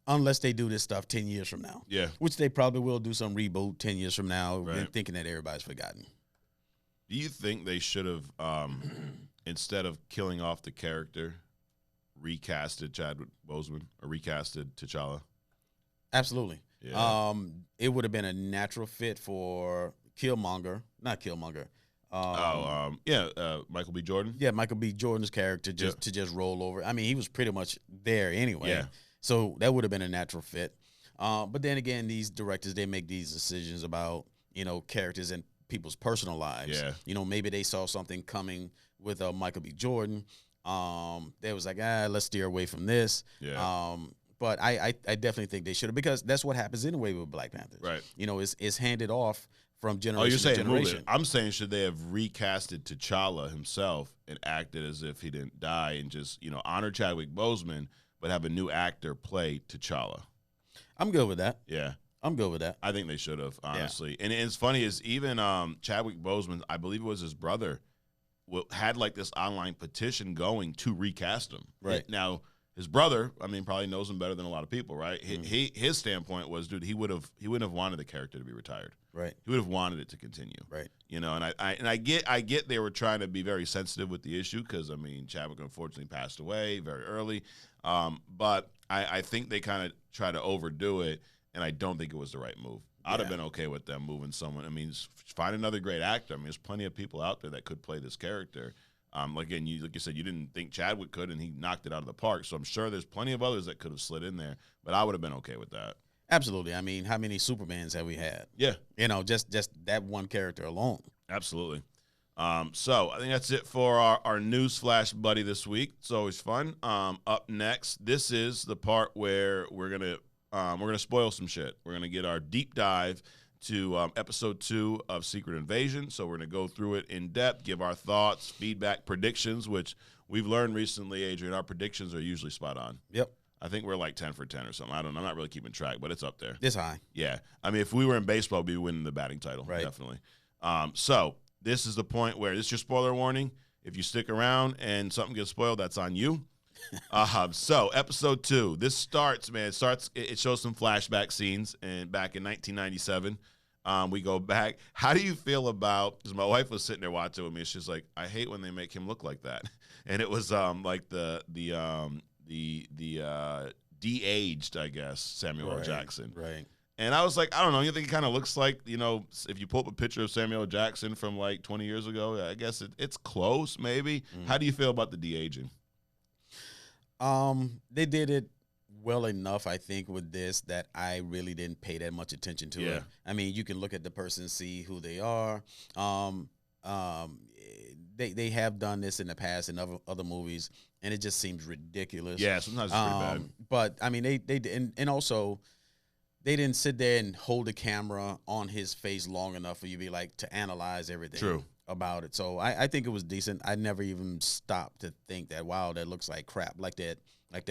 Unless they do this stuff 10 years from now. Yeah. Which they probably will do some reboot 10 years from now, thinking that everybody's forgotten. Do you think they should have, instead of killing off the character, recasted Chadwick Boseman or recasted T'Challa? Absolutely. Yeah. It would have been a natural fit for not Killmonger. Michael B. Jordan. Yeah, Michael B. Jordan's character to just roll over. I mean, he was pretty much there anyway. Yeah. So that would have been a natural fit. But then again, these directors, they make these decisions about, characters and people's personal lives. Yeah. Maybe they saw something coming with Michael B. Jordan. They was like, let's steer away from this. Yeah. But I definitely think they should have, because that's what happens anyway with Black Panther. Right. It's handed off from generation you're saying to generation. I'm saying, should they have recasted T'Challa himself and acted as if he didn't die and just, honor Chadwick Boseman, but have a new actor play T'Challa? I'm good with that. Yeah. I'm good with that. I think they should have, honestly. Yeah. And it's funny is even Chadwick Boseman, I believe it was his brother, had like this online petition going to recast him. Right. Now, his brother, probably knows him better than a lot of people, right? His standpoint was, dude, he wouldn't have wanted the character to be retired. Right. He would have wanted it to continue. Right. And I get they were trying to be very sensitive with the issue because Chadwick unfortunately passed away very early. But I think they kind of try to overdo it, and I don't think it was the right move. I'd have been okay with them moving someone. Find another great actor. There's plenty of people out there that could play this character. Like you said, you didn't think Chadwick could, and he knocked it out of the park. So I'm sure there's plenty of others that could have slid in there, but I would have been okay with that. Absolutely. How many Supermans have we had? Yeah. Just that one character alone. Absolutely. So I think that's it for our news flash buddy this week. It's always fun. Up next, this is the part where we're gonna spoil some shit. We're gonna get our deep dive to episode 2 of Secret Invasion. So we're gonna go through it in depth, give our thoughts, feedback, predictions, which we've learned recently, Adrian, our predictions are usually spot on. Yep. I think we're like 10 for 10 or something. I don't know. I'm not really keeping track, but it's up there. It's high. Yeah. If we were in baseball, we'd be winning the batting title. Right. Definitely. So this is the point where this is your spoiler warning. If you stick around and something gets spoiled, that's on you. So episode 2, this starts, man. It shows some flashback scenes back in 1997. We go back. How do you feel about, because my wife was sitting there watching with me, she's like, I hate when they make him look like that. And it was like the de-aged, I guess, Samuel L. Jackson. Right. And I was like, I don't know. You think he kind of looks like, if you pull up a picture of Samuel L. Jackson from like 20 years ago, I guess it's close, maybe. How do you feel about the de-aging? They did it well enough, I think, with this that I really didn't pay that much attention to it. I mean, you can look at the person, see who they are. They have done this in the past in other movies, and it just seems ridiculous. Yeah, sometimes it's pretty bad. But I mean, and also they didn't sit there and hold the camera on his face long enough for you to be like to analyze everything about it. So I think it was decent. I never even stopped to think that, wow, that looks like crap, like that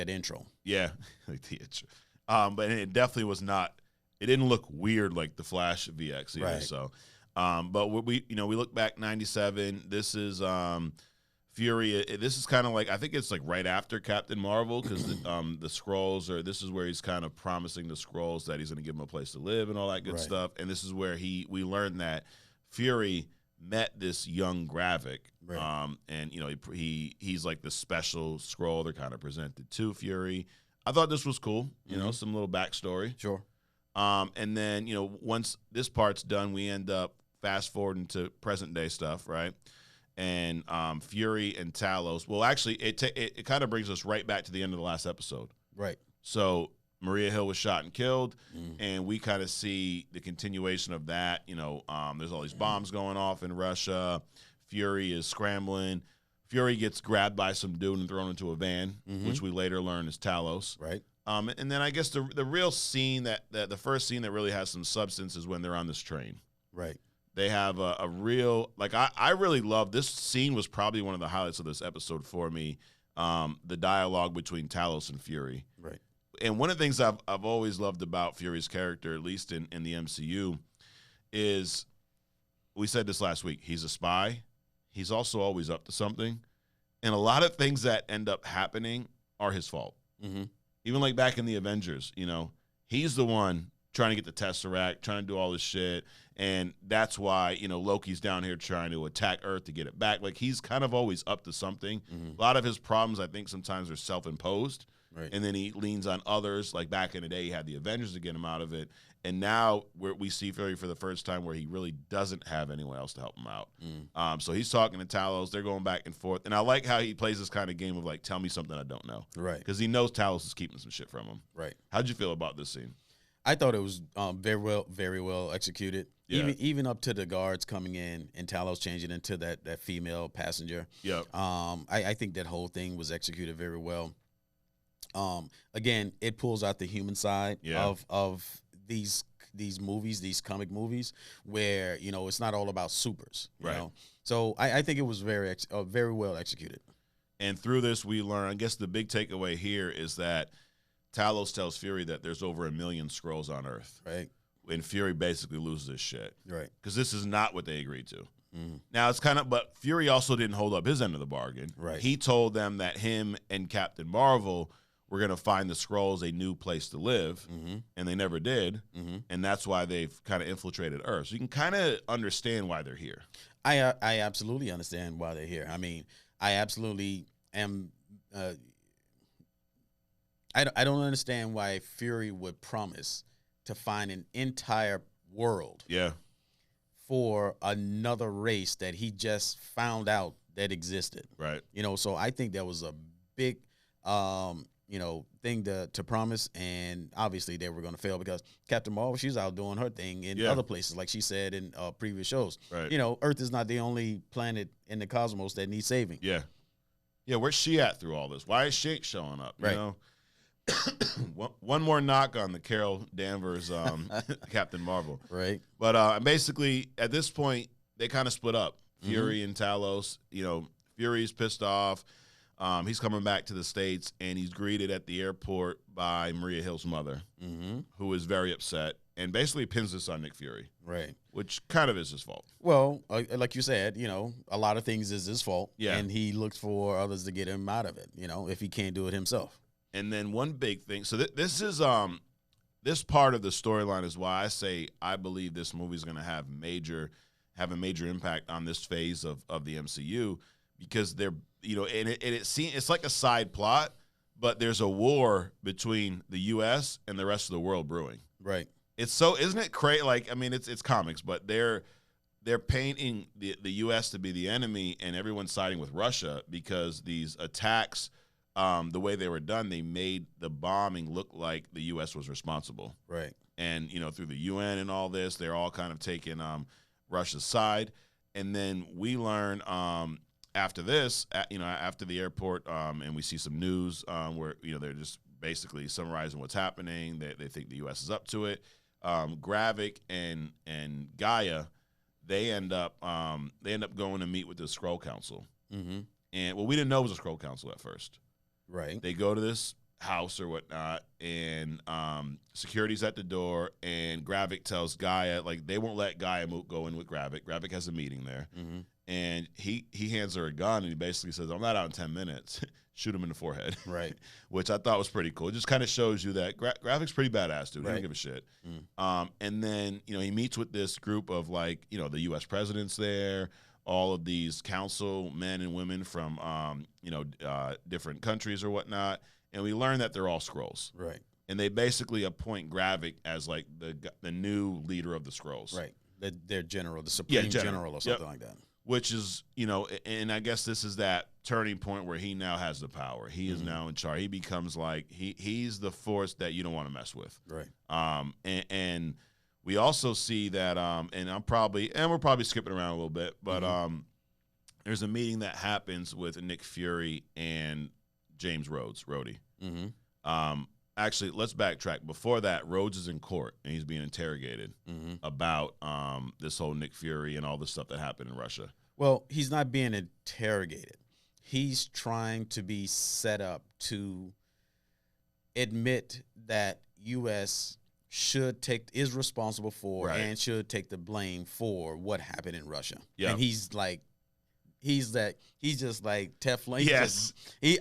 intro. Yeah, like the intro. But it definitely was not. It didn't look weird like the Flash VX either. Right. So, but we look back 97. This is Fury. This is kind of like, I think it's like right after Captain Marvel, because the Skrulls this is where he's kind of promising the Skrulls that he's going to give them a place to live and all that good stuff. And this is where we learned that Fury met this young Gravik, and he's like the special Skrull they're kind of presented to Fury. I thought this was cool, some little backstory. Sure. And then once this part's done, we end up fast forwarding to present day stuff, right? And Fury and Talos. Well, actually, it kind of brings us right back to the end of the last episode, right? So Maria Hill was shot and killed, and we kind of see the continuation of that. There's all these bombs going off in Russia. Fury is scrambling. Fury gets grabbed by some dude and thrown into a van, which we later learn is Talos. Right. And then I guess the real scene the first scene that really has some substance is when they're on this train. Right. They have a real, like, I really love this scene. Was probably one of the highlights of this episode for me. The dialogue between Talos and Fury. Right. And one of the things I've always loved about Fury's character, at least in the MCU, is, we said this last week, he's a spy. He's also always up to something. And a lot of things that end up happening are his fault. Even like back in the Avengers, he's the one trying to get the Tesseract, trying to do all this shit. And that's why, Loki's down here trying to attack Earth to get it back. Like, he's kind of always up to something. A lot of his problems, I think, sometimes are self-imposed. Right. And then he leans on others. Like back in the day, he had the Avengers to get him out of it. And now we see Fury for the first time where he really doesn't have anyone else to help him out. So he's talking to Talos. They're going back and forth. And I like how he plays this kind of game of like, tell me something I don't know. Right. Because he knows Talos is keeping some shit from him. Right. How'd you feel about this scene? I thought it was very well executed. Yeah. Even up to the guards coming in and Talos changing into that female passenger. Yeah. I think that whole thing was executed very well. Again, it pulls out the human side of these movies, these comic movies, where it's not all about supers. You know? So I think it was very well executed. And through this, we learn. I guess the big takeaway here is that Talos tells Fury that there's over 1 million Skrulls on Earth. Right. And Fury basically loses his shit. Right. Because this is not what they agreed to. Now, it's but Fury also didn't hold up his end of the bargain. Right. He told them that him and Captain Marvel were going to find the Skrulls a new place to live, and they never did. And that's why they've kind of infiltrated Earth. So you can kind of understand why they're here. I absolutely understand why they're here. I mean, I absolutely am... I don't understand why Fury would promise to find an entire world for another race that he just found out that existed. Right. So I think that was a big, thing to promise, and obviously they were going to fail because Captain Marvel, she's out doing her thing in other places, like she said in previous shows. Right. Earth is not the only planet in the cosmos that needs saving. Yeah. Yeah, where's she at through all this? Why is she showing up? Right. One more knock on the Carol Danvers Captain Marvel. Right. But basically, at this point, they kind of split up. Fury and Talos. Fury's pissed off. He's coming back to the States, and he's greeted at the airport by Maria Hill's mother, who is very upset and basically pins this on Nick Fury. Right. Which kind of is his fault. Well, like you said, a lot of things is his fault. Yeah. And he looks for others to get him out of it, if he can't do it himself. And then one big thing. So this is this part of the storyline is why I say I believe this movie is going to have a major impact on this phase of the MCU, because they're and it's like a side plot, but there's a war between the U.S. and the rest of the world brewing. Right. Isn't it crazy? Like, I mean, it's comics, but they're painting the U.S. to be the enemy, and everyone's siding with Russia because these attacks the way they were done, they made the bombing look like the U.S. was responsible. Right. And, through the UN and all this, they're all kind of taking Russia's side. And then we learn after this, after the airport, and we see some news where, they're just basically summarizing what's happening. They think the U.S. is up to it. Gravik and Gaia, they end up going to meet with the Skrull Council. Mm-hmm. And we didn't know it was a Skrull Council at first. Right. They go to this house or whatnot, and security's at the door, and Gravik tells Gaia, like, they won't let Gaia go in with Gravik. Gravik has a meeting there, mm-hmm. and he hands her a gun, and he basically says, I'm not out in 10 minutes. Shoot him in the forehead. Right. Which I thought was pretty cool. It just kind of shows you that Gravik's pretty badass, dude. He Right. don't give a shit. Mm. And then, he meets with this group of, like, the U.S. president's there, all of these council men and women from, different countries or whatnot. And we learn that they're all Skrulls. Right. And they basically appoint Gravik as, like, the new leader of the Skrulls. Right. Their general, the supreme general or something like that. Which is, and I guess this is that turning point where he now has the power. He is now in charge. He becomes like, he's the force that you don't want to mess with. Right. And we also see that, and we're probably skipping around a little bit, but there's a meeting that happens with Nick Fury and James Rhodey. Mm-hmm. Actually, let's backtrack. Before that, Rhodes is in court, and he's being interrogated about this whole Nick Fury and all the stuff that happened in Russia. Well, he's not being interrogated. He's trying to be set up to admit that U.S. is responsible for and should take the blame for what happened in Russia. Yeah. And he's just like Teflon. Yes.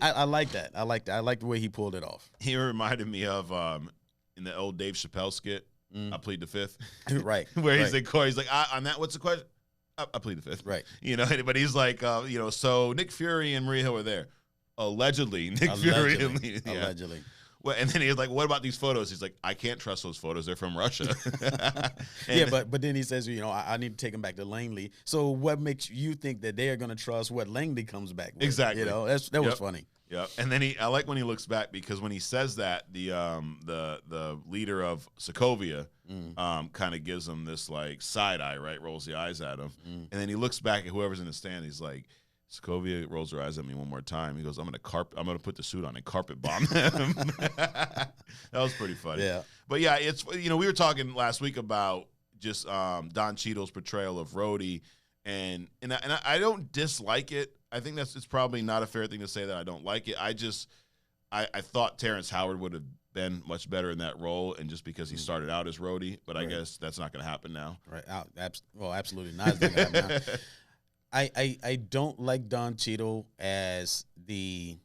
I like that. I like that. I like the way he pulled it off. He reminded me of in the old Dave Chappelle skit, I plead the fifth. Right. Where he's in court, he's like, on that, what's the question? I plead the fifth. Right. But he's like, so Nick Fury and Maria Hill were there. Allegedly, Fury and Allegedly. Well, and then he's like, what about these photos? He's like, I can't trust those photos. They're from Russia. But then he says, I need to take them back to Langley. So what makes you think that they're going to trust what Langley comes back with? Exactly. That was funny. Yeah. And then I like when he looks back, because when he says that, the leader of Sokovia kind of gives him this like side eye, right? Rolls the eyes at him. And then he looks back at whoever's in the stand. He's like, Sokovia rolls her eyes at me one more time. He goes, I'm gonna put the suit on and carpet bomb them. That was pretty funny. Yeah. But yeah, it's we were talking last week about just Don Cheadle's portrayal of Rhodey, and I don't dislike it. I think it's probably not a fair thing to say that I don't like it. I thought Terrence Howard would have been much better in that role, and just because he started out as Rhodey, but I guess that's not going to happen now. Right. Absolutely not. It's not gonna happen now. I don't like Don Cheadle as the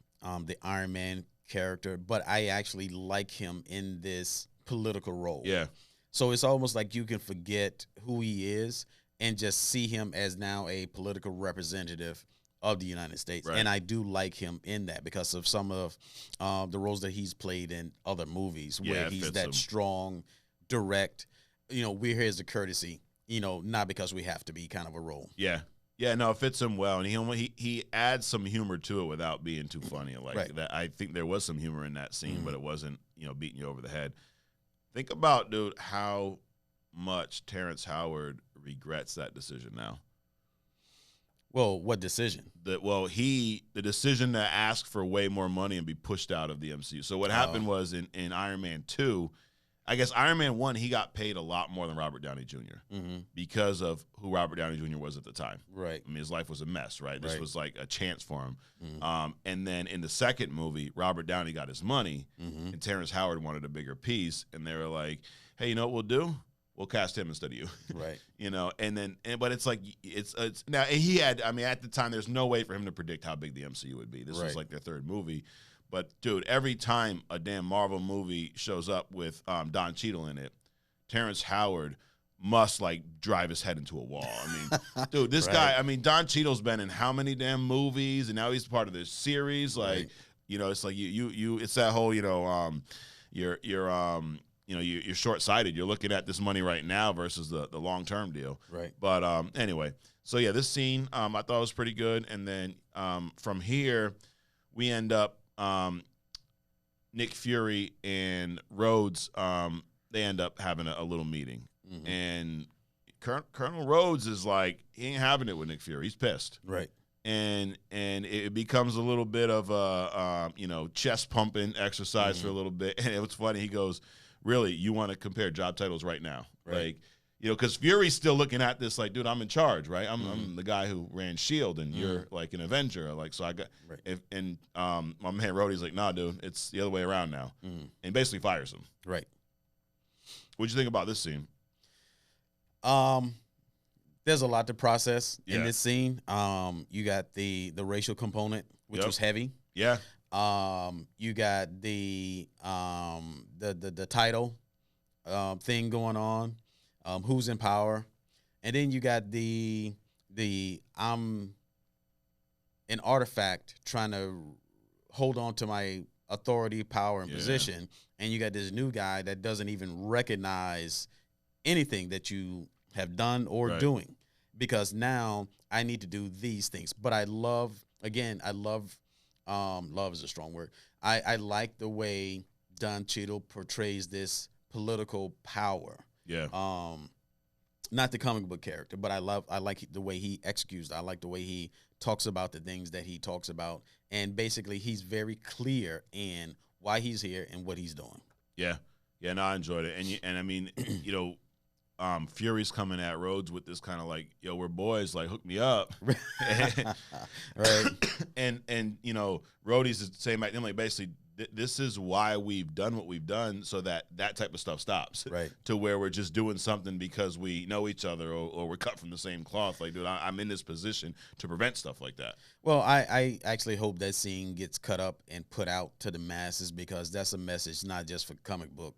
Iron Man character, but I actually like him in this political role. Yeah. So it's almost like you can forget who he is and just see him as now a political representative of the United States. Right. And I do like him in that because of some of the roles that he's played in other movies where he's that strong, direct, we're here as a courtesy, not because we have to be kind of a role. Yeah. Yeah, no, it fits him well, and he adds some humor to it without being too funny. Like that, I think there was some humor in that scene, but it wasn't, beating you over the head. Think about, dude, how much Terrence Howard regrets that decision now. Well, what decision? The decision to ask for way more money and be pushed out of the MCU. So what happened was in Iron Man 2. I guess Iron Man 1, he got paid a lot more than Robert Downey Jr. Because of who Robert Downey Jr. was at the time. Right. I mean, his life was a mess, right? This was like a chance for him. And then in the second movie, Robert Downey got his money, and Terrence Howard wanted a bigger piece, and they were like, hey, you know what we'll do? We'll cast him instead of you. Right. But it's like, it's now he had, I mean, at the time, there's no way for him to predict how big the MCU would be. This was like their third movie. But, dude, every time a damn Marvel movie shows up with Don Cheadle in it, Terrence Howard must, like, drive his head into a wall. I mean, dude, this guy, I mean, Don Cheadle's been in how many damn movies, and now he's part of this series. Like, it's like it's that whole, you're short-sighted. You're looking at this money right now versus the long-term deal. Right. But anyway, so, yeah, this scene I thought was pretty good. And then from here, we end up Nick Fury and Rhodes, they end up having a little meeting. Mm-hmm. And Colonel Rhodes is like, he ain't having it with Nick Fury. He's pissed. Right. And it becomes a little bit of a, chest pumping exercise for a little bit. And it was funny. He goes, really, you want to compare job titles right now? Right. Like, because Fury's still looking at this like, dude, I'm in charge, right? I'm the guy who ran S.H.I.E.L.D., and you're like an Avenger. Like, so I got my man Rhodey's like, nah, dude, it's the other way around now. And basically fires him. Right. What'd you think about this scene? There's a lot to process in this scene. You got the racial component, which was heavy. Yeah. You got the title thing going on. Who's in power, and then you got the I'm an artifact trying to hold on to my authority, power, and position, and you got this new guy that doesn't even recognize anything that you have done or doing, because now I need to do these things. But I love love is a strong word. I like the way Don Cheadle portrays this political power. Yeah. Not the comic book character, but I like the way he executes. I like the way he talks about the things that he talks about, and basically he's very clear in why he's here and what he's doing. Yeah. Yeah, no, I enjoyed it. And I mean, Fury's coming at Rhodes with this kind of like, yo, we're boys, like, hook me up. Right. And Rhodey's the same like, basically, this is why we've done what we've done, so that type of stuff stops. Right. To where we're just doing something because we know each other, or we're cut from the same cloth. Like, dude, I'm in this position to prevent stuff like that. Well, I actually hope that scene gets cut up and put out to the masses, because that's a message not just for comic book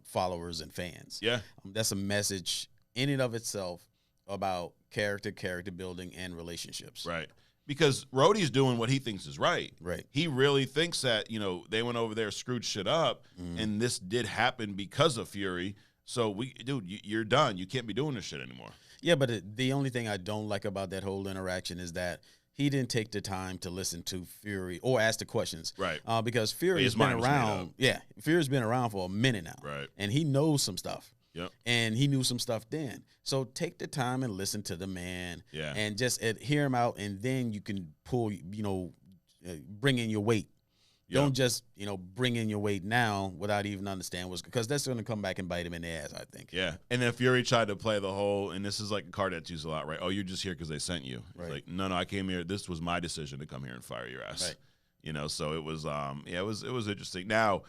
followers and fans. Yeah. That's a message in and of itself about character building, and relationships. Right. Because Rhodey's doing what he thinks is right. Right. He really thinks that, they went over there, screwed shit up, and this did happen because of Fury. So, you're done. You can't be doing this shit anymore. Yeah, but the only thing I don't like about that whole interaction is that he didn't take the time to listen to Fury or ask the questions. Right. Because Fury's been around. Yeah, Fury's been around for a minute now. Right. And he knows some stuff. Yep. And he knew some stuff then. So take the time and listen to the man. Yeah. And just hear him out, and then you can pull, bring in your weight. Yep. Don't just, bring in your weight now without even understanding because that's going to come back and bite him in the ass, I think. Yeah. And then Fury tried to play the whole, and this is like a card that's used a lot, right? Oh, you're just here because they sent you. Right. It's like, no, I came here. This was my decision to come here and fire your ass. Right. So it was, it was interesting. Now,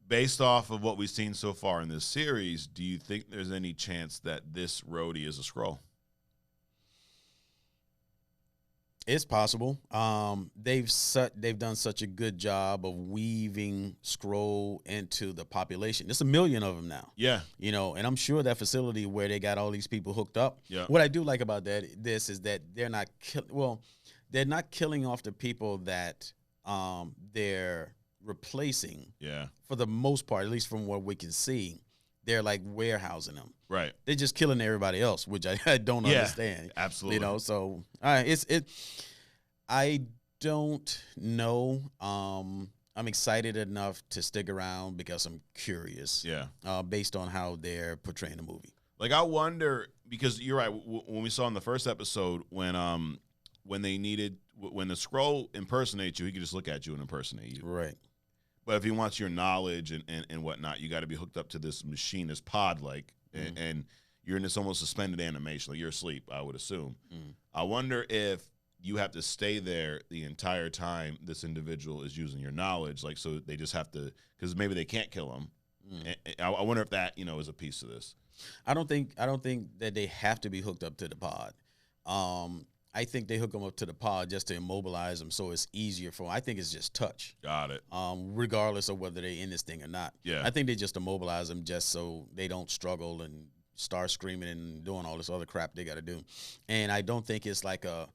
based off of what we've seen so far in this series, do you think there's any chance that this Rhodey is a Skrull? It's possible. They've done such a good job of weaving Skrull into the population. There's 1 million of them now. Yeah. And I'm sure that facility where they got all these people hooked up. Yeah. What I do like about this is that they're not killing off the people that they're replacing. Yeah. For the most part, at least from what we can see, they're like warehousing them. Right. They're just killing everybody else, which I don't understand. Absolutely. So I don't know. I'm excited enough to stick around because I'm curious. Yeah. Based on how they're portraying the movie. Like, I wonder, because you're right, when we saw in the first episode when the Skrull impersonates you, he can just look at you and impersonate you. Right. But if he wants your knowledge and whatnot, you got to be hooked up to this machine, this pod, and you're in this almost suspended animation. Like, you're asleep, I would assume. I wonder if you have to stay there the entire time this individual is using your knowledge, like, so they just have to, because maybe they can't kill him. And I wonder if that, is a piece of this. I don't think that they have to be hooked up to the pod. I think they hook them up to the pod just to immobilize them so it's easier for them. I think it's just touch. Got it. Regardless of whether they're in this thing or not. Yeah. I think they just immobilize them just so they don't struggle and start screaming and doing all this other crap they got to do. And I don't think it's like a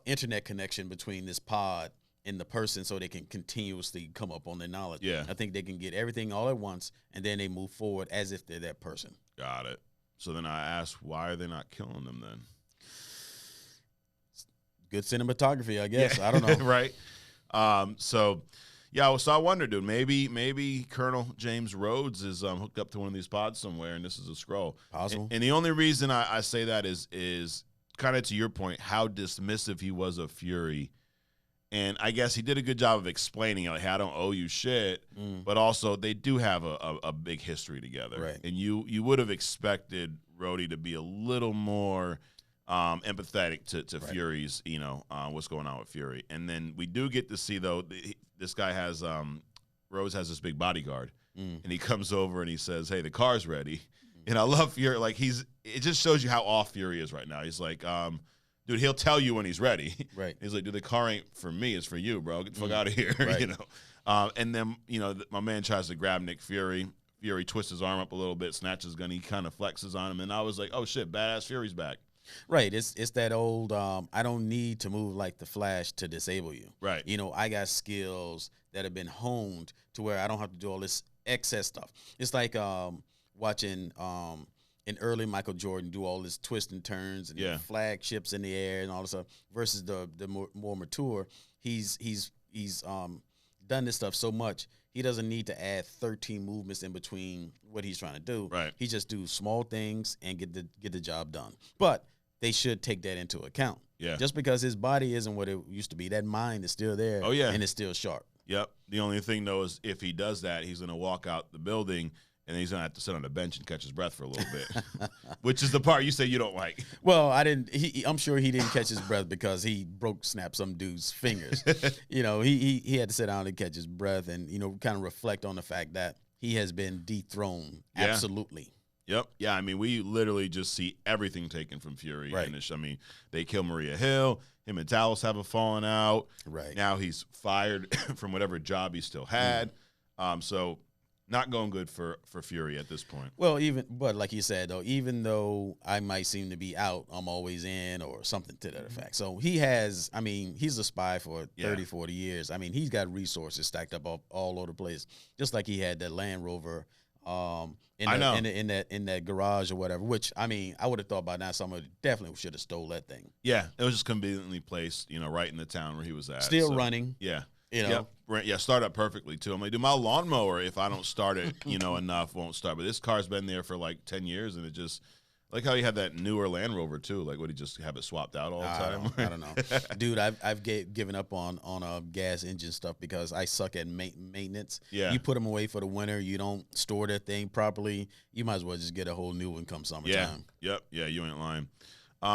internet connection between this pod and the person so they can continuously come up on their knowledge. Yeah. I think they can get everything all at once, and then they move forward as if they're that person. Got it. So then I asked, why are they not killing them then? Good cinematography, I guess. Yeah. I don't know. Right. So. Yeah, so I wonder, dude. Maybe Colonel James Rhodes is hooked up to one of these pods somewhere, and this is a scroll. Possible. And the only reason I say that is kind of to your point, how dismissive he was of Fury. And I guess he did a good job of explaining, like, hey, I don't owe you shit, but also they do have a big history together. Right. And you would have expected Rhodey to be a little more empathetic to right. Fury's, what's going on with Fury. And then we do get to see, though, this guy has, Rose has this big bodyguard, and he comes over and he says, hey, the car's ready. And I love Fury. Like, it just shows you how off Fury is right now. He's like, dude, he'll tell you when he's ready. Right. He's like, dude, the car ain't for me, it's for you, bro. Get the fuck out of here, right. And then, my man tries to grab Nick Fury. Fury twists his arm up a little bit, snatches his gun, he kind of flexes on him, and I was like, oh, shit, badass Fury's back. Right. It's that old, I don't need to move like the Flash to disable you. Right. I got skills that have been honed to where I don't have to do all this excess stuff. It's like watching an early Michael Jordan do all this twists and turns and flagships in the air and all this stuff versus the more mature. He's done this stuff so much, he doesn't need to add 13 movements in between what he's trying to do. Right. He just do small things and get the job done. But they should take that into account. Yeah. Just because his body isn't what it used to be, that mind is still there. Oh, yeah. And it's still sharp. Yep. The only thing, though, is if he does that, he's going to walk out the building and he's going to have to sit on the bench and catch his breath for a little bit, which is the part you say you don't like. Well, I'm sure he didn't catch his breath because he snapped some dude's fingers. He had to sit down and catch his breath and, kind of reflect on the fact that he has been dethroned. Yeah. Absolutely. Yep. Yeah, I mean, we literally just see everything taken from Fury. Right. I mean, they kill Maria Hill. Him and Talos have a falling out. Right. Now he's fired from whatever job he still had. So not going good for Fury at this point. Well, but like you said, though, even though I might seem to be out, I'm always in or something to that effect. So he's a spy for 30, 40 years. I mean, he's got resources stacked up all over the place, just like he had that Land Rover in that garage or whatever, which, I mean, I would have thought by now somebody definitely should have stole that thing. Yeah, it was just conveniently placed, right in the town where he was at. Still running. Yeah. Yep. Yeah, start up perfectly, too. I'm like, dude, my lawnmower, if I don't start it, enough, won't start. But this car's been there for like 10 years, and it just, like how you had that newer Land Rover, too. Like, would he just have it swapped out all the time? I don't know. Dude, I've given up on gas engine stuff because I suck at maintenance. Yeah. You put them away for the winter, you don't store that thing properly, you might as well just get a whole new one come summertime. Yep. Yeah, you ain't lying.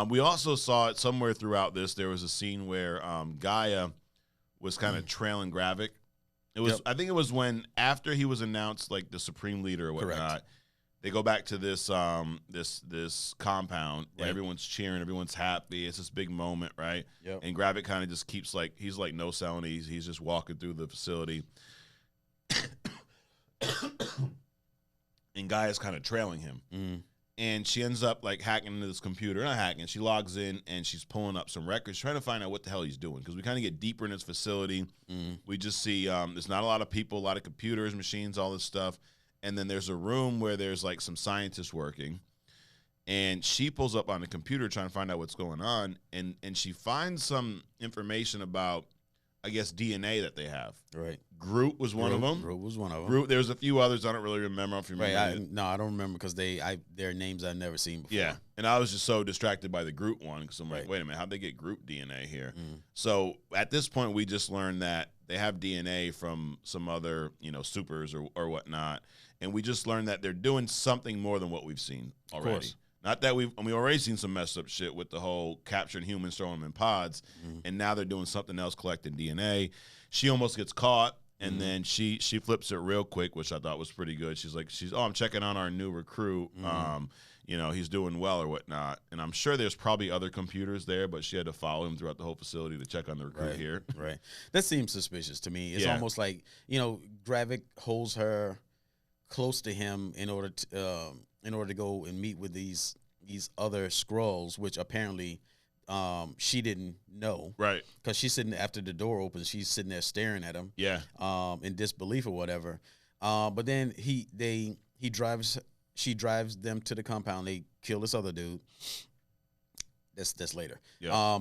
We also saw it somewhere throughout this. There was a scene where Gaia was kind of trailing Gravik. It was, I think it was when after he was announced like the Supreme Leader or whatnot. Correct. They go back to this this compound. Right. Everyone's cheering. Everyone's happy. It's this big moment, right? Yep. And Gravik kind of just keeps he's like no selling. He's just walking through the facility, and Gaia's kind of trailing him. And she ends up like hacking into this computer. Not hacking. She logs in and she's pulling up some records, trying to find out what the hell he's doing. Because we kind of get deeper in his facility. We just see there's not a lot of people, a lot of computers, machines, all this stuff. And then there's a room where there's like some scientists working. And she pulls up on the computer trying to find out what's going on. And she finds some information about, I guess, DNA that they have. Right. Groot was one of them. Groot was one of them. Groot. There's a few others I don't really remember. If you remember. Right. I don't remember because their names I've never seen before. Yeah. And I was just so distracted by the Groot one because I'm like, wait a minute, how'd they get Groot DNA here? So at this point, we just learned that they have DNA from some other, supers or whatnot. And we just learned that they're doing something more than what we've seen already. Of course. Not that we've already seen some messed up shit with the whole capturing humans, throwing them in pods, and now they're doing something else, collecting DNA. She almost gets caught, and then she flips it real quick, which I thought was pretty good. She's like, I'm checking on our new recruit. He's doing well or whatnot. And I'm sure there's probably other computers there, but she had to follow him throughout the whole facility to check on the recruit here. Right. That seems suspicious to me. It's almost like, Gravik holds her close to him in order to go and meet with these other Skrulls, which apparently she didn't know, right? Because she's sitting after the door opens, she's sitting there staring at him, in disbelief or whatever. But then she drives them to the compound. They kill this other dude. That's later. Yeah.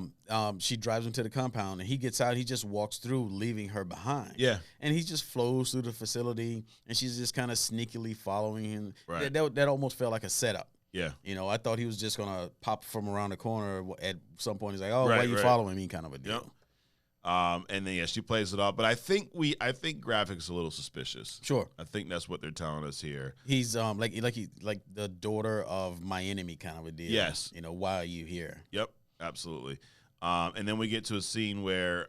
She drives him to the compound, and he gets out. He just walks through, leaving her behind. Yeah. And he just flows through the facility, and she's just kind of sneakily following him. Right. That almost felt like a setup. Yeah. I thought he was just gonna pop from around the corner at some point. He's like, "Oh, right, why are you following me?" Kind of a deal. Yep. And then she plays it off, but I think Gravik's a little suspicious. Sure. I think that's what they're telling us here. He's like the daughter of my enemy kind of a deal. Yes. Why are you here? Yep, absolutely. And then we get to a scene where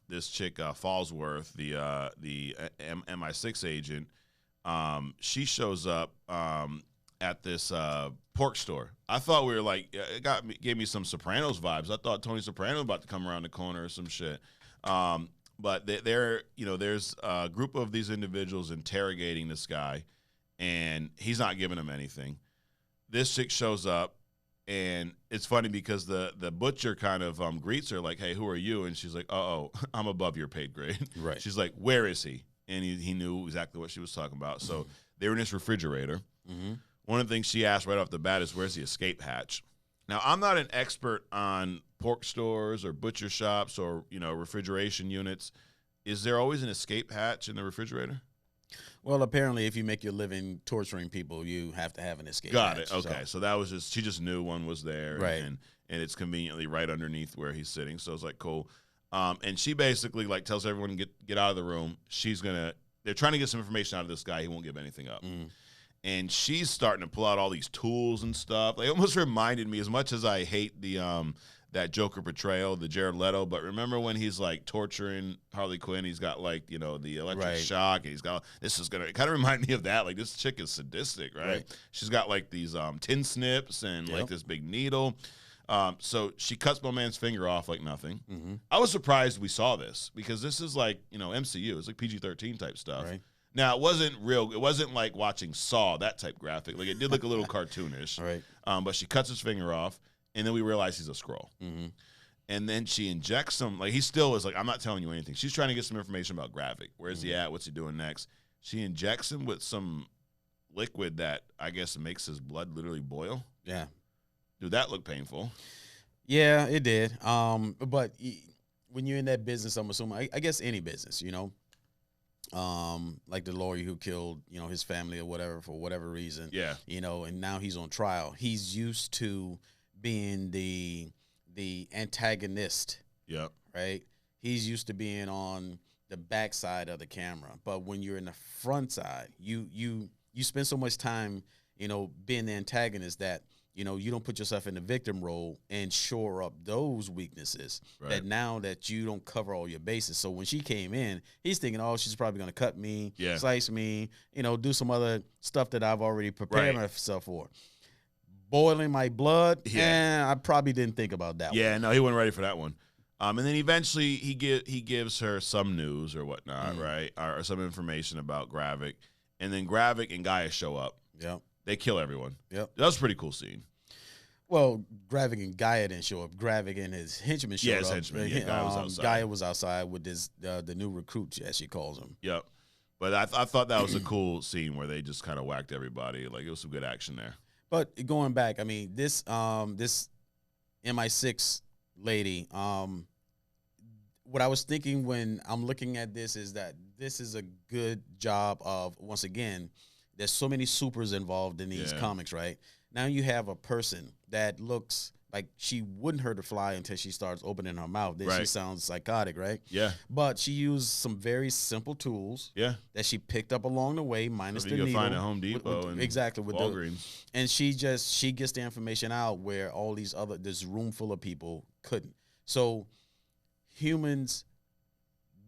this chick Fallsworth, the MI6 agent, she shows up at this pork store. I thought we were like, it gave me some Sopranos vibes. I thought Tony Soprano was about to come around the corner or some shit. But there's a group of these individuals interrogating this guy, and he's not giving them anything. This chick shows up, and it's funny because the butcher kind of greets her like, "Hey, who are you?" And she's like, "Oh, I'm above your paid grade." Right. She's like, "Where is he?" And he knew exactly what she was talking about. So they were in this refrigerator. Mm-hmm. One of the things she asked right off the bat is, "Where's the escape hatch?" Now, I'm not an expert on pork stores or butcher shops or refrigeration units. Is there always an escape hatch in the refrigerator? Well, apparently, if you make your living torturing people, you have to have an escape Got hatch, it. Okay, so that was she just knew one was there, right? And it's conveniently right underneath where he's sitting. So it's like cool. And she basically tells everyone to get out of the room. They're trying to get some information out of this guy. He won't give anything up. Mm. And she's starting to pull out all these tools and stuff. They almost reminded me, as much as I hate that Joker portrayal, the Jared Leto, but remember when he's like torturing Harley Quinn, he's got the electric shock, and he's got, it kind of remind me of that. Like, this chick is sadistic, right? She's got like these tin snips and like this big needle. So she cuts my man's finger off like nothing. Mm-hmm. I was surprised we saw this because this is like, MCU. It's like PG-13 type stuff. Right. Now, it wasn't real. It wasn't like watching Saw, that type graphic. Like, it did look a little cartoonish. Right. But she cuts his finger off, and then we realize he's a Skrull. Mm-hmm. And then she injects him. Like, he still is like, "I'm not telling you anything." She's trying to get some information about Gravik. Where's he at? What's he doing next? She injects him with some liquid that I guess makes his blood literally boil. Yeah. Dude, that looked painful. Yeah, it did. But when you're in that business, I'm assuming, I guess any business, like the lawyer who killed, his family or whatever for whatever reason. Yeah. And now he's on trial. He's used to being the antagonist. Yep. Right? He's used to being on the back side of the camera. But when you're in the front side, you spend so much time, being the antagonist that you don't put yourself in the victim role and shore up those weaknesses. Right. That now that you don't cover all your bases. So when she came in, he's thinking, "Oh, she's probably going to cut me, slice me, do some other stuff that I've already prepared myself for." Boiling my blood, I probably didn't think about that one. Yeah, no, he wasn't ready for that one. And then eventually he gives her some news or whatnot, right? Or some information about Gravik. And then Gravik and Gaia show up. Yeah. They kill everyone. Yep. That was a pretty cool scene. Well, Gravik and Gaia didn't show up. Gravik and his henchmen showed up. His henchmen. Yeah, Gaia was outside. Gaia was outside with the new recruit, as she calls him. Yep. But I thought that was a cool scene where they just kind of whacked everybody. Like, it was some good action there. But going back, I mean, this MI6 lady, what I was thinking when I'm looking at this is that this is a good job of, once again, there's so many supers involved in these comics, right? Now you have a person that looks like she wouldn't hurt a fly until she starts opening her mouth. Then she sounds psychotic, right? Yeah. But she used some very simple tools that she picked up along the way, minus the needle. You can find at Home Depot and Walgreens. And she gets the information out where all this room full of people couldn't. So humans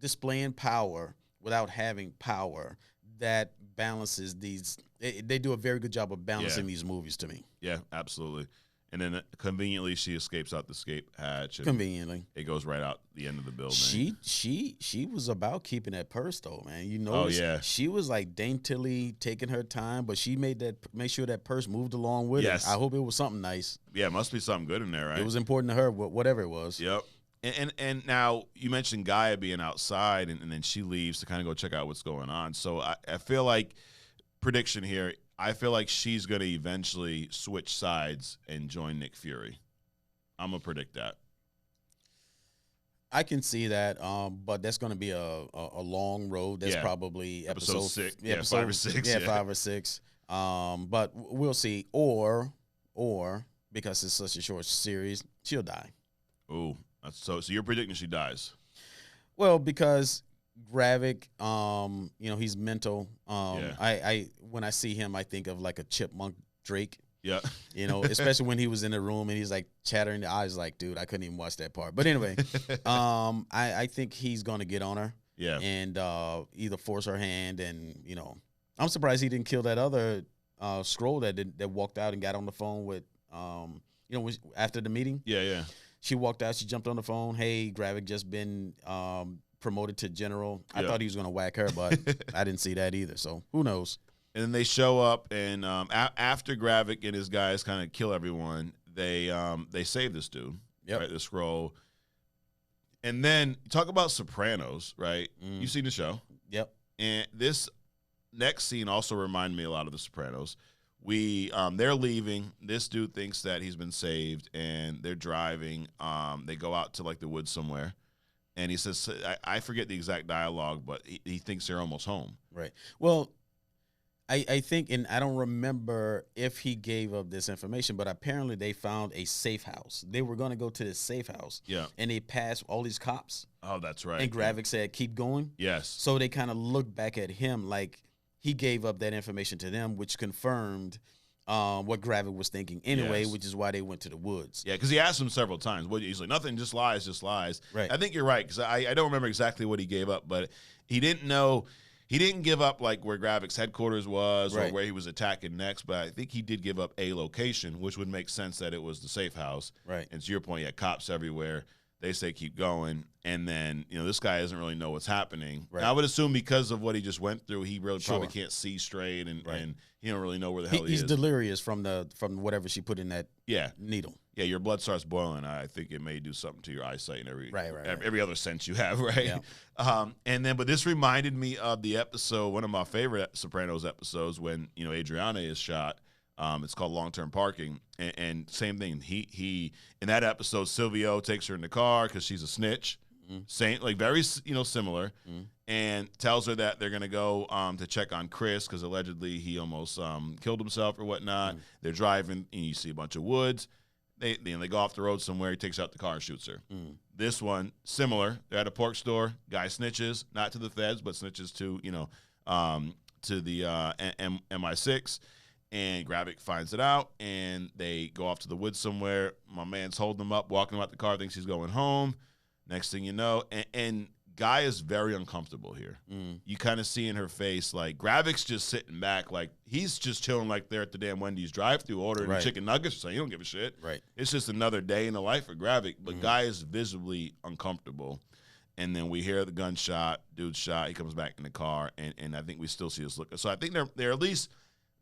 displaying power without having power, that balances these. They do a very good job of balancing these movies to me. Yeah, absolutely. And then conveniently, she escapes out the escape hatch. And conveniently, it goes right out the end of the building. She was about keeping that purse though, man. She was like daintily taking her time, but she made sure that purse moved along with it. I hope it was something nice. Yeah, it must be something good in there, right? It was important to her, whatever it was. Yep. And now you mentioned Gaia being outside, and then she leaves to kind of go check out what's going on. So I feel like, prediction here, I feel like she's going to eventually switch sides and join Nick Fury. I'm gonna predict that. I can see that, but that's going to be a long road. That's probably episode 6, 5 or 6, 5 or 6. But we'll see. Or because it's such a short series, she'll die. Ooh, so you're predicting she dies? Well, because Gravik, he's mental. I when I see him, I think of like a chipmunk Drake. Yeah. Especially when he was in the room and he's like chattering. I was like, dude, I couldn't even watch that part. But anyway, I think he's going to get on her. Yeah. And either force her hand. And, I'm surprised he didn't kill that other scroll that walked out and got on the phone with, after the meeting. Yeah. She walked out. She jumped on the phone. Hey, Gravik just been promoted to general. I thought he was going to whack her, but I didn't see that either. So who knows? And then they show up, and after Gravik and his guys kind of kill everyone, they save this dude, right? The scroll. And then talk about Sopranos, right? You've seen the show. Yep. And this next scene also reminded me a lot of the Sopranos. They're leaving. This dude thinks that he's been saved, and they're driving. They go out to like the woods somewhere, and he says, I forget the exact dialogue, but he thinks they're almost home. Right. Well, I think, and I don't remember if he gave up this information, but apparently they found a safe house. They were going to go to this safe house. Yeah. And they passed all these cops. Oh, that's right. And Gravik said, keep going. Yes. So they kind of looked back at him like he gave up that information to them, which confirmed what Gravik was thinking anyway, which is why they went to the woods. Yeah, because he asked him several times. He's like, nothing, just lies, just lies. Right. I think you're right, because I don't remember exactly what he gave up, but he didn't know. He didn't give up like where Gravik's headquarters was or where he was attacking next, but I think he did give up a location, which would make sense that it was the safe house. Right. And to your point, you had cops everywhere. They say keep going, and then this guy doesn't really know what's happening. Right. I would assume because of what he just went through, he really probably can't see straight, and he don't really know where the hell he is. He's delirious from whatever she put in that needle. Yeah, your blood starts boiling. I think it may do something to your eyesight and every other sense you have, right? Yeah. But this reminded me of the episode, one of my favorite Sopranos episodes, when Adriana is shot. It's called Long-Term Parking, and same thing. He in that episode, Silvio takes her in the car because she's a snitch. Same, like very similar, and tells her that they're gonna go to check on Chris because allegedly he almost killed himself or whatnot. They're driving, and you see a bunch of woods. They go off the road somewhere. He takes out the car and shoots her. This one similar. They're at a pork store. Guy snitches, not to the feds, but snitches to to the MI6. And Gravik finds it out, and they go off to the woods somewhere. My man's holding him up, walking him out the car, thinks he's going home. Next thing you know, and Guy is very uncomfortable here. You kind of see in her face, like, Gravik's just sitting back, like, he's just chilling like they're at the damn Wendy's drive-thru ordering chicken nuggets, so he don't give a shit. Right. It's just another day in the life of Gravik, but Guy is visibly uncomfortable. And then we hear the gunshot, dude's shot, he comes back in the car, and I think we still see this look. So I think they're at least...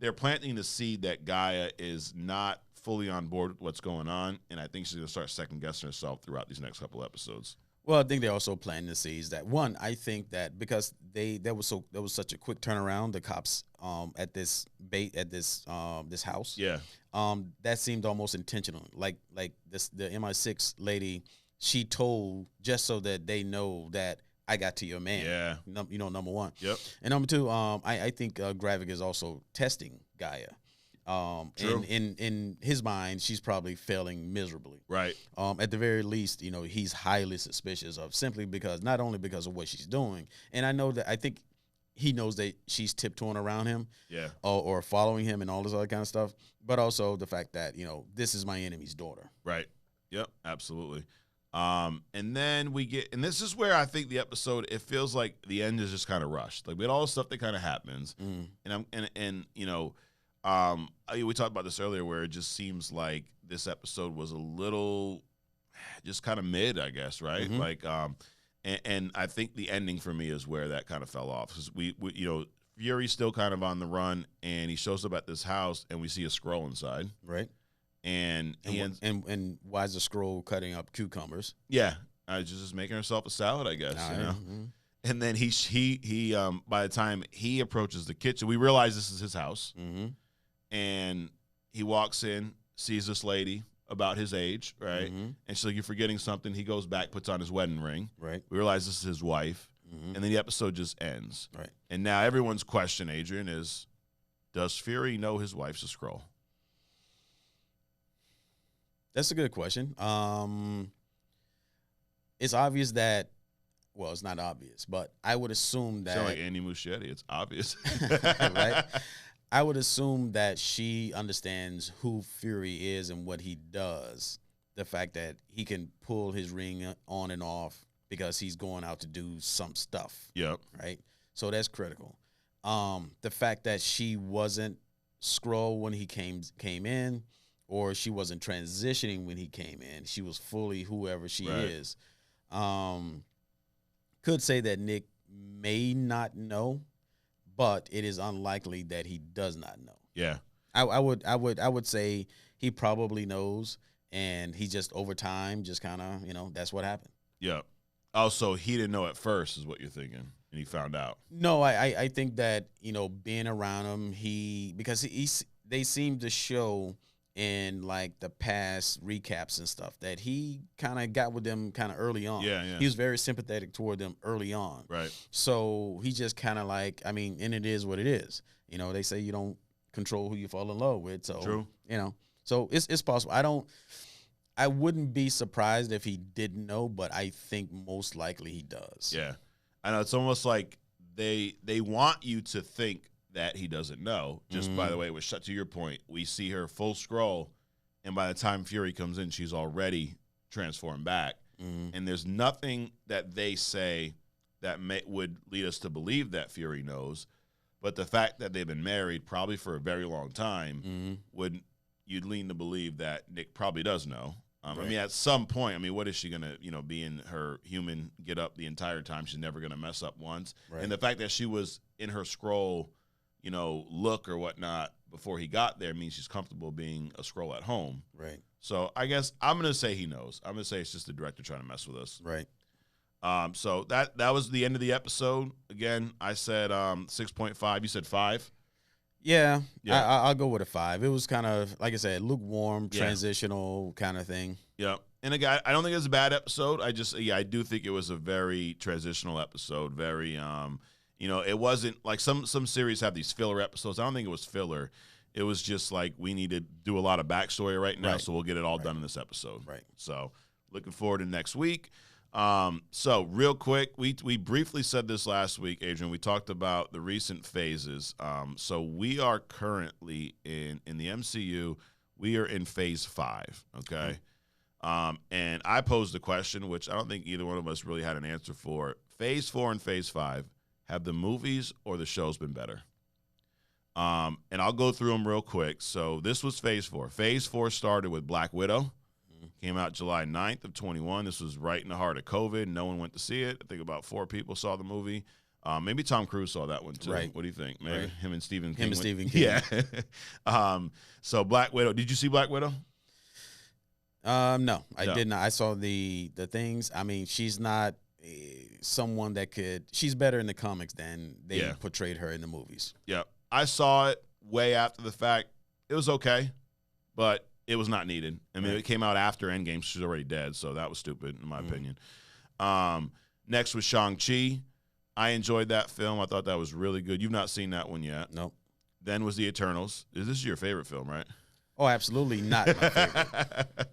They're planting the seed that Gaia is not fully on board with what's going on, and I think she's going to start second-guessing herself throughout these next couple episodes. Well, I think they're also planting the seeds that, one, I think that because there was such a quick turnaround, the cops at this house, that seemed almost intentional. Like the MI6 lady, she told just so that they know that I got to your man. Yeah. Number one. Yep. And number two, I think Gravik is also testing Gaia. True. In his mind, she's probably failing miserably. Right. At the very least, he's highly suspicious of, simply because, not only because of what she's doing, and I think he knows that she's tiptoeing around him, or following him and all this other kind of stuff, but also the fact that, this is my enemy's daughter. Right. Yep, absolutely. And then we get, and this is where I think the episode, it feels like the end is just kind of rushed. Like, we had all the stuff that kind of happens, and we talked about this earlier, where it just seems like this episode was a little just kind of mid, I guess, right? Like, and I think the ending for me is where that kind of fell off, because we Fury's still kind of on the run, and he shows up at this house, and we see a scroll inside, right? And why is the scroll cutting up cucumbers? Yeah, just making herself a salad, I guess. And then he by the time he approaches the kitchen, we realize this is his house. And he walks in, sees this lady, about his age, right? Mm-hmm. And she's like, "You're forgetting something." He goes back, puts on his wedding ring. Right. We realize this is his wife. Mm-hmm. And then the episode just ends. Right. And now everyone's question, Adrian, is, does Fury know his wife's a Skrull? That's a good question. It's obvious that, well, it's not obvious, but I would assume that. Sound like Andy Muschietti. It's obvious. Right? I would assume that she understands who Fury is and what he does. The fact that he can pull his ring on and off because he's going out to do some stuff. Yep. Right? So that's critical. The fact that she wasn't Skrull when he came in, or she wasn't transitioning when he came in. She was fully whoever she is. Could say that Nick may not know, but it is unlikely that he does not know. Yeah. I would say he probably knows, and he just over time just kind of, that's what happened. Yeah. Oh, so he didn't know at first is what you're thinking, and he found out. No, I think that, being around him, because they seem to show in like the past recaps and stuff that he kind of got with them kind of early on. Yeah. He was very sympathetic toward them early on. Right. So he just kind of and it is what it is. They say you don't control who you fall in love with. So, true. So it's possible. I wouldn't be surprised if he didn't know, but I think most likely he does. Yeah. I know, it's almost like they want you to think that he doesn't know. Just by the way, which to your point, we see her full Skrull, and by the time Fury comes in, she's already transformed back. And there's nothing that they say that would lead us to believe that Fury knows, but the fact that they've been married probably for a very long time you'd lean to believe that Nick probably does know. Right. I mean, at some point, what is she going to, be in her human get up the entire time? She's never going to mess up once. Right. And the fact that she was in her Skrull, look or whatnot before he got there means she's comfortable being a Skrull at home. Right. So I guess I'm going to say he knows. I'm going to say it's just the director trying to mess with us. Right. So that was the end of the episode. Again, I said 6.5. You said 5? Yeah. I'll go with a 5. It was kind of, like I said, lukewarm, transitional kind of thing. Yeah. And again, I don't think it was a bad episode. I do think it was a very transitional episode. Very, it wasn't like some series have these filler episodes. I don't think it was filler. It was just like we need to do a lot of backstory right now, so we'll get it all done in this episode. Right. So looking forward to next week. So real quick, we briefly said this last week, Adrian. We talked about the recent phases. So we are currently in the MCU. We are in phase 5. Okay. And I posed a question, which I don't think either one of us really had an answer for. Phase 4 and phase 5, have the movies or the shows been better? And I'll go through them real quick. So this was phase 4. Phase 4 started with Black Widow. Came out July 9th of 21. This was right in the heart of COVID. No one went to see it. I think about 4 people saw the movie. Maybe Tom Cruise saw that one too. Right. What do you think? Maybe him and Stephen King. Yeah. So Black Widow. Did you see Black Widow? No, I did not. I saw the things. She's not someone that could. She's better in the comics than they portrayed her in the movies. Yeah, I saw it way after the fact. It was okay, but it was not needed. It came out after Endgame. She's already dead, so that was stupid in my opinion. Next was Shang-Chi. I enjoyed that film. I thought that was really good. You've not seen that one yet. Nope. Then was The Eternals. This is your favorite film, right? Oh, absolutely not my favorite.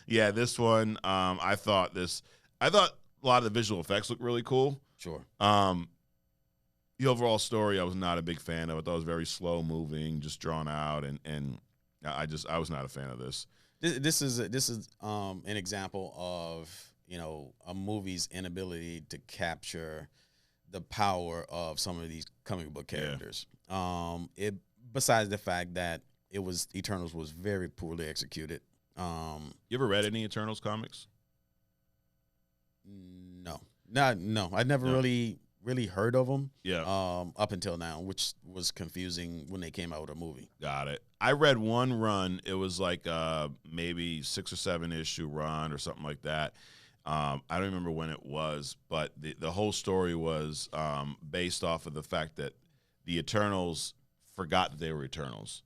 Yeah, this one, I thought a lot of the visual effects looked really cool. Sure. The overall story, I was not a big fan of. I thought it was very slow moving, just drawn out, and I was not a fan of this. This is an example of a movie's inability to capture the power of some of these comic book characters. Yeah. Besides the fact that Eternals was very poorly executed. You ever read any Eternals comics? No. I never really heard of them. Yeah. Up until now, which was confusing when they came out with a movie. Got it. I read one run. It was like maybe 6 or 7 issue run or something like that. I don't remember when it was, but the whole story was based off of the fact that the Eternals forgot that they were Eternals.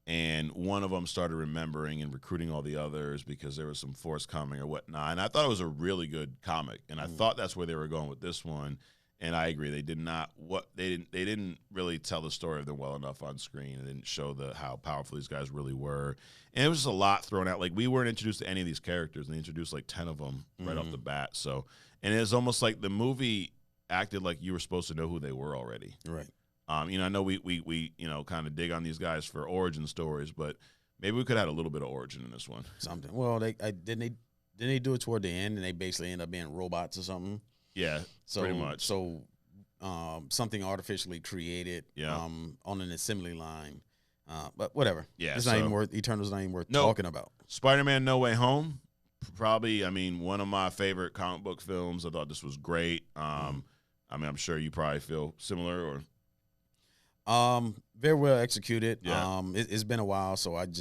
and one of them started remembering and recruiting all the others because there was some force coming or whatnot. And I thought it was a really good comic, and I thought that's where they were going with this one. And I agree, they didn't really tell the story of them well enough on screen. They didn't show how powerful these guys really were, and it was just a lot thrown out. Like, we weren't introduced to any of these characters, and they introduced like 10 of them right off the bat. So, and it was almost like the movie acted like you were supposed to know who they were already. Right. I know we kind of dig on these guys for origin stories, but maybe we could have had a little bit of origin in this one. Something. Well, didn't they do it toward the end, and they basically end up being robots or something. Yeah, pretty much. So, something artificially created, on an assembly line, but whatever. Yeah, it's not even worth. Eternal's not even worth talking about. Spider-Man: No Way Home, probably. I mean, one of my favorite comic book films. I thought this was great. I mean, I'm sure you probably feel similar, or very well executed. Yeah. It's been a while, so I've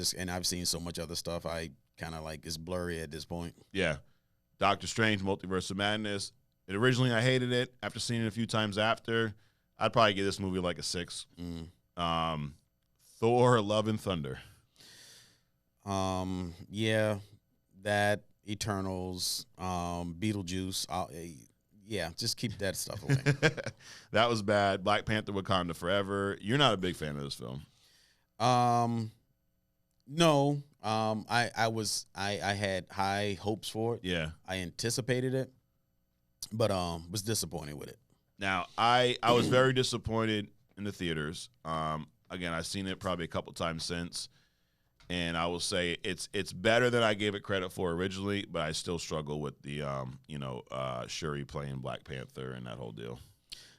seen so much other stuff. I kind of like it's blurry at this point. Yeah, Doctor Strange: Multiverse of Madness. Originally, I hated it. After seeing it a few times after, I'd probably give this movie like a 6. Thor: Love and Thunder. Yeah, that Eternals, Beetlejuice. Yeah, just keep that stuff away. That was bad. Black Panther: Wakanda Forever. You're not a big fan of this film. No. I had high hopes for it. Yeah. I anticipated it, but was disappointed with it. Now, I was very disappointed in the theaters. Again, I've seen it probably a couple times since, and I will say it's better than I gave it credit for originally, but I still struggle with the Shuri playing Black Panther and that whole deal.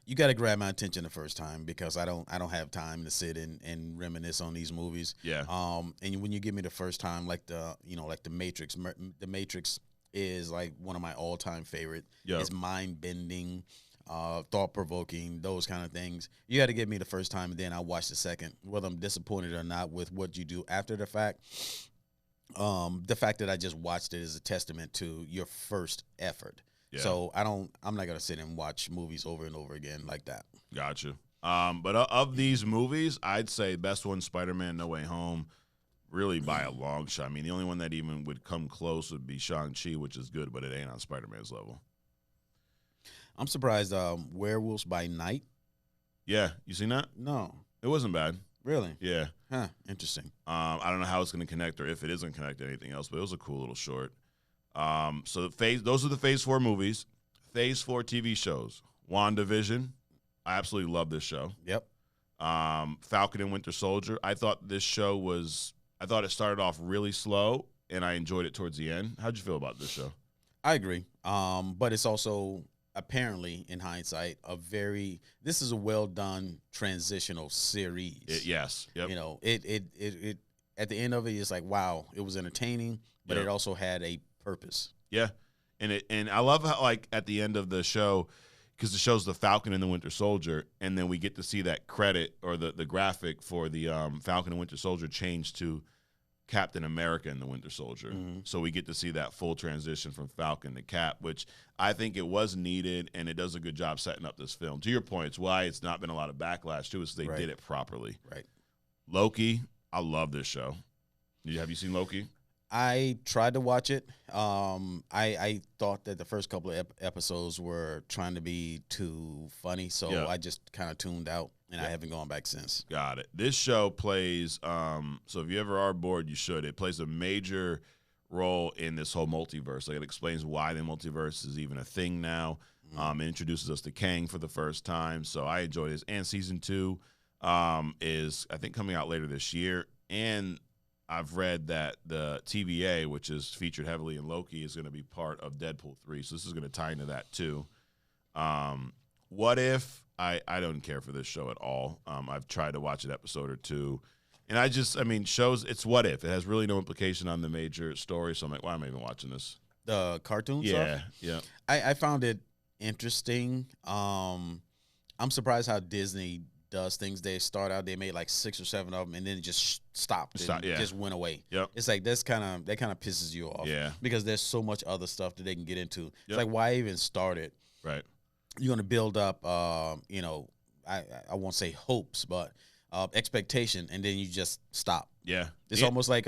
You got to grab my attention the first time because I don't have time to sit and reminisce on these movies. Yeah. And when you give me the first time, like the Matrix, the Matrix is like one of my all-time favorite. Yep. It's mind-bending, thought-provoking, those kind of things. You got to give me the first time, and then I'll watch the second, whether I'm disappointed or not with what you do after the fact. The fact that I just watched it is a testament to your first effort. Yeah. So I'm not gonna sit and watch movies over and over again like that. Gotcha. But of these movies, I'd say best one, Spider-Man: No Way Home, really by a long shot. I mean, the only one that even would come close would be Shang-Chi, which is good, but it ain't on Spider-Man's level. I'm surprised. Werewolves by Night. Yeah, you seen that? No, it wasn't bad. Really? Yeah. Huh. Interesting. I don't know how it's going to connect or if it isn't connect to anything else, but it was a cool little short. So those are the Phase 4 movies. Phase 4 TV shows. WandaVision. I absolutely love this show. Yep. Falcon and Winter Soldier. I thought it started off really slow, and I enjoyed it towards the end. How'd you feel about this show? I agree. But it's also apparently, in hindsight, this is a well done transitional series. Yes. Yep. It at the end of it, it's like, wow, it was entertaining, but it also had a purpose. Yeah. And I love how, like, at the end of the show, because the show's the Falcon and the Winter Soldier, and then we get to see that credit or the graphic for the Falcon and Winter Soldier change to Captain America and the Winter Soldier. Mm-hmm. So we get to see that full transition from Falcon to Cap, which I think it was needed, and it does a good job setting up this film. To your point, it's why it's not been a lot of backlash to it, is they did it properly. Right. Loki, I love this show. Have you seen Loki? I tried to watch it. I thought that the first couple of episodes were trying to be too funny, so I just kind of tuned out, and I haven't gone back since. Got it. This show plays, so if you ever are bored, you should. It plays a major role in this whole multiverse. Like, it explains why the multiverse is even a thing now. It introduces us to Kang for the first time, so I enjoy this. And season 2 is, I think, coming out later this year, and I've read that the TVA, which is featured heavily in Loki, is going to be part of Deadpool 3. So this is going to tie into that too. What If? I don't care for this show at all. I've tried to watch an episode or two. And shows, it's What If. It has really no implication on the major story. So I'm like, why am I even watching this? The cartoon stuff? Yeah. I found it interesting. I'm surprised how Disney does things. They start out, they made like 6 or 7 of them, and then it just stopped and just went away. Yep. It's like that kind of pisses you off. Yeah. Because there's so much other stuff that they can get into. It's like, why even start it? Right. You're going to build up, I won't say hopes, but expectation, and then you just stop Yeah. It's almost like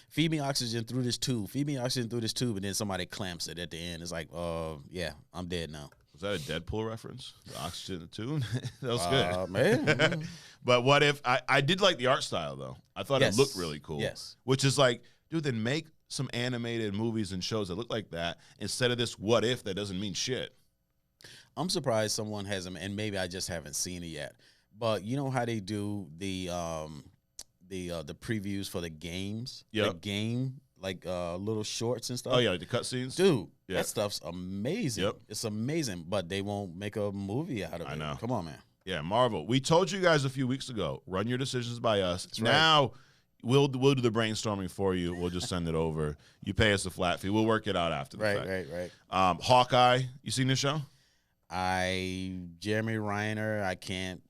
feed me oxygen through this tube. Feed me oxygen through this tube, and then somebody clamps it at the end. It's like, yeah, I'm dead now. Was that a Deadpool reference? The oxygen in the tube? That was good. Man. But what if I did like the art style though? I thought it looked really cool. Yes. Which is like, dude, then make some animated movies and shows that look like that instead of this what if that doesn't mean shit. I'm surprised someone hasn't, and maybe I just haven't seen it yet. But you know how they do the previews for the games? Yeah. The game, like little shorts and stuff. Oh yeah, like the cutscenes. Dude, that stuff's amazing. Yep. It's amazing, but they won't make a movie out of it. I know. Come on, man. Yeah, Marvel. We told you guys a few weeks ago, run your decisions by us. That's right. Now we'll do the brainstorming for you. We'll just send it over. You pay us a flat fee. We'll work it out after the fact. Right. Hawkeye, you seen this show? Jeremy Reiner, I can't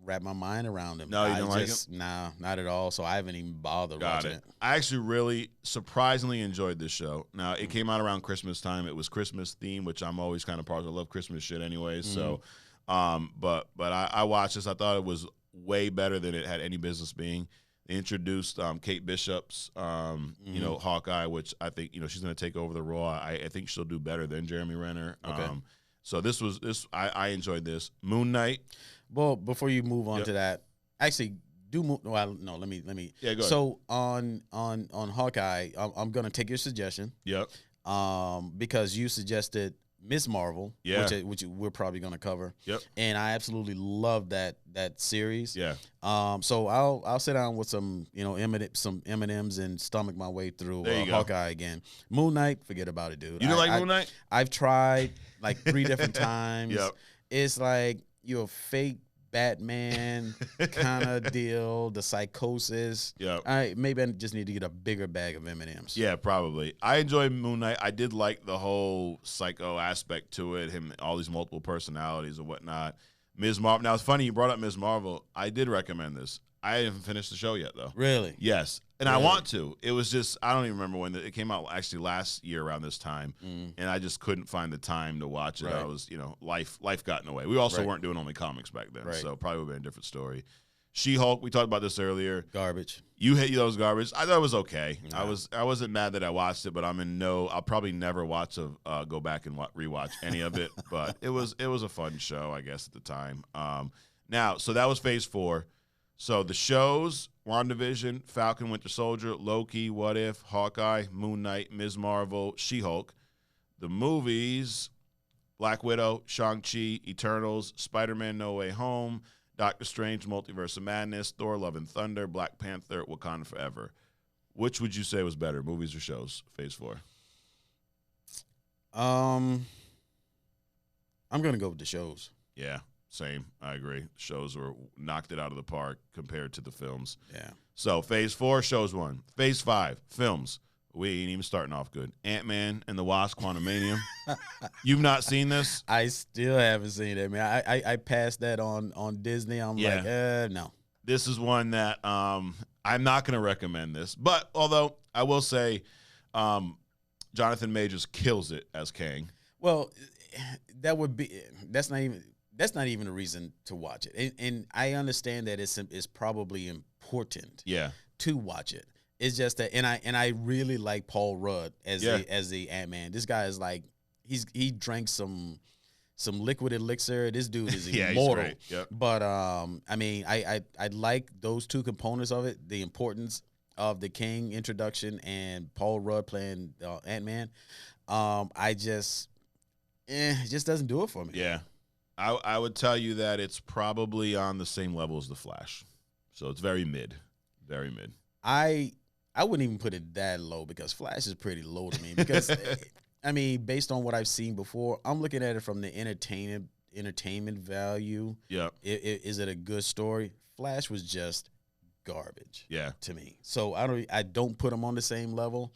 wrap my mind around him. No, you don't like him? Nah, not at all. So I haven't even bothered watching it. I actually really surprisingly enjoyed this show. Now it came out around Christmas time. It was Christmas themed, which I'm always kind of partial. I love Christmas shit anyway. So, but I watched this. I thought it was way better than it had any business being. They introduced Kate Bishop's, Hawkeye, which I think she's going to take over the role. I think she'll do better than Jeremy Renner. Okay. So this was I enjoyed this. Moon Knight. Well, before you move on to that, actually, let me. Yeah, go ahead. So on Hawkeye, I'm gonna take your suggestion. Yep. Because you suggested Miss Marvel, which we're probably gonna cover. Yep. And I absolutely love that series. Yeah. So I'll sit down with some some M&Ms and stomach my way through Hawkeye again. Moon Knight, forget about it, dude. You don't like Moon Knight? I've tried like 3 different times. Yep. It's like you're a fake Batman kind of deal, the psychosis. Yeah. Maybe I just need to get a bigger bag of M&Ms. Yeah, probably. I enjoyed Moon Knight. I did like the whole psycho aspect to it, him, all these multiple personalities and whatnot. Ms. Marvel. Now, it's funny you brought up Ms. Marvel. I did recommend this. I haven't finished the show yet, though. Really? Yes. And I want to. It was just, I don't even remember when it came out, actually last year around this time. And I just couldn't find the time to watch it. Right. I was, life got in the way. We also weren't doing only comics back then. So probably would have been a different story. She-Hulk, we talked about this earlier. Garbage. You hate those garbage. I thought it was okay. No. I wasn't mad that I watched it, but I'll probably never go back and rewatch any of it. But it was a fun show, I guess, at the time. Now, so that was Phase 4. So the shows, WandaVision, Falcon, Winter Soldier, Loki, What If, Hawkeye, Moon Knight, Ms. Marvel, She-Hulk. The movies, Black Widow, Shang-Chi, Eternals, Spider-Man No Way Home, Doctor Strange, Multiverse of Madness, Thor, Love and Thunder, Black Panther, Wakanda Forever. Which would you say was better, movies or shows, Phase 4? I'm going to go with the shows. Yeah. Same. I agree. Shows knocked it out of the park compared to the films. Yeah. So Phase 4, shows won. Phase 5, films. We ain't even starting off good. Ant-Man and the Wasp: Quantumanium. You've not seen this? I still haven't seen it, man. I passed that on Disney. I'm like, no. This is one that I'm not going to recommend this. But although I will say Jonathan Majors kills it as Kang. Well, that's not even a reason to watch it. And I understand that it's probably important to watch it. It's just that, and I really like Paul Rudd as the Ant-Man. This guy is like, he drank some liquid elixir. This dude is immortal. He's great. Yep. But I mean, I like those two components of it, the importance of the King introduction and Paul Rudd playing Ant-Man. It just doesn't do it for me. Yeah. I would tell you that it's probably on the same level as The Flash. So it's very mid. Very mid. I wouldn't even put it that low because Flash is pretty low to me because, I mean, based on what I've seen before, I'm looking at it from the entertainment value. Yeah. Is it a good story? Flash was just garbage to me. So I don't put them on the same level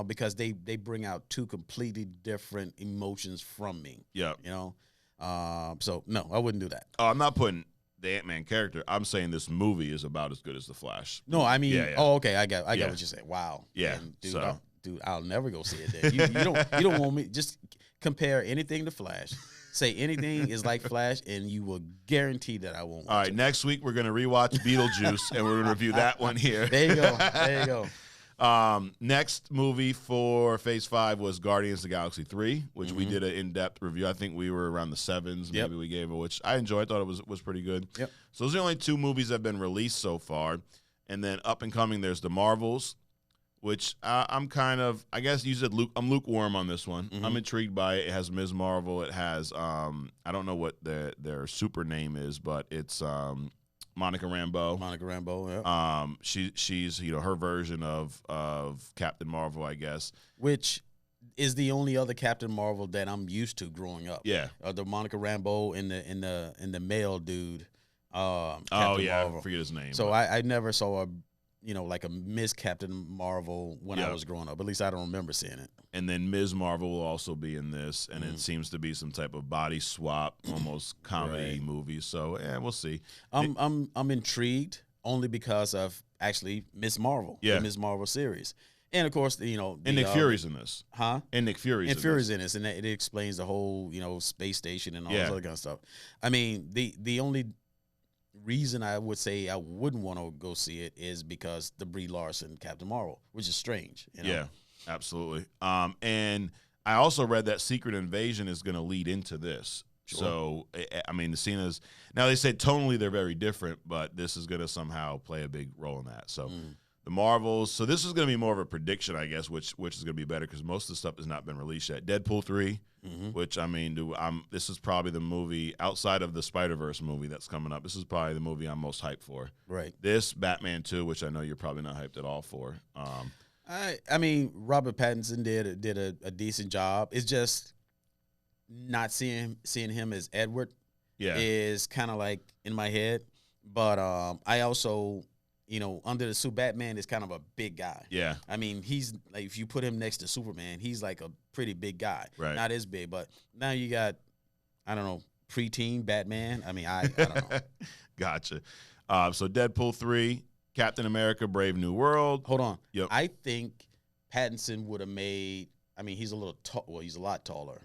because they bring out two completely different emotions from me. Yeah. So no, I wouldn't do that. Oh, I'm not putting the Ant-Man character. I'm saying this movie is about as good as The Flash. No, I mean, oh, okay, I got what you're saying. Wow. Yeah. And dude, I'll never go see it then. You don't want me just compare anything to Flash. say anything is like Flash, and you will guarantee that I won't watch All right, next week we're going to rewatch Beetlejuice, and we're going to review that one here. There you go. There you go. Next movie for Phase 5 was Guardians of the Galaxy 3, which we did an in-depth review. I think we were around the 7s, maybe we gave it, which I enjoyed. Thought it was pretty good. Yep. So those are the only 2 movies that have been released so far. And then up and coming, there's The Marvels, which I'm kind of, I guess you said I'm lukewarm on this one. I'm intrigued by it. It has Ms. Marvel. It has, I don't know what their super name is, but it's Monica Rambeau. Monica Rambeau, yeah. She's her version of Captain Marvel, I guess. Which is the only other Captain Marvel that I'm used to growing up. Yeah. The Monica Rambeau and the male dude. Captain Marvel. I forget his name. So I never saw like a Miss Captain Marvel when I was growing up. At least I don't remember seeing it. And then Ms. Marvel will also be in this, and it seems to be some type of body swap, almost comedy movie. So we'll see. I'm intrigued only because of actually Ms. Marvel, the Ms. Marvel series, and of course and Nick Fury's in this, huh? And Nick Fury's in this, and it explains the whole space station and all this other kind of stuff. I mean, the only reason I would say I wouldn't want to go see it is because the Brie Larson Captain Marvel, which is strange. Yeah, absolutely. And I also read that Secret Invasion is going to lead into this. Sure. So, I mean, the scene is now they say tonally they're very different, but this is going to somehow play a big role in that. So, the Marvels. So this is going to be more of a prediction, I guess, which is going to be better because most of the stuff has not been released yet. Deadpool 3, which I mean, this is probably the movie outside of the Spider-Verse movie that's coming up. This is probably the movie I'm most hyped for. Right. This Batman 2, which I know you're probably not hyped at all for. I mean, Robert Pattinson did a decent job. It's just not seeing him as Edward is kind of like in my head. But I also, under the suit, Batman is kind of a big guy. Yeah. I mean, he's like, if you put him next to Superman, he's like a pretty big guy. Right. Not as big, but now you got, I don't know, preteen Batman. I mean, I don't know. Gotcha. So Deadpool 3, Captain America, Brave New World. Hold on. Yep. I think Pattinson would have made, I mean, he's a little tall. Well, he's a lot taller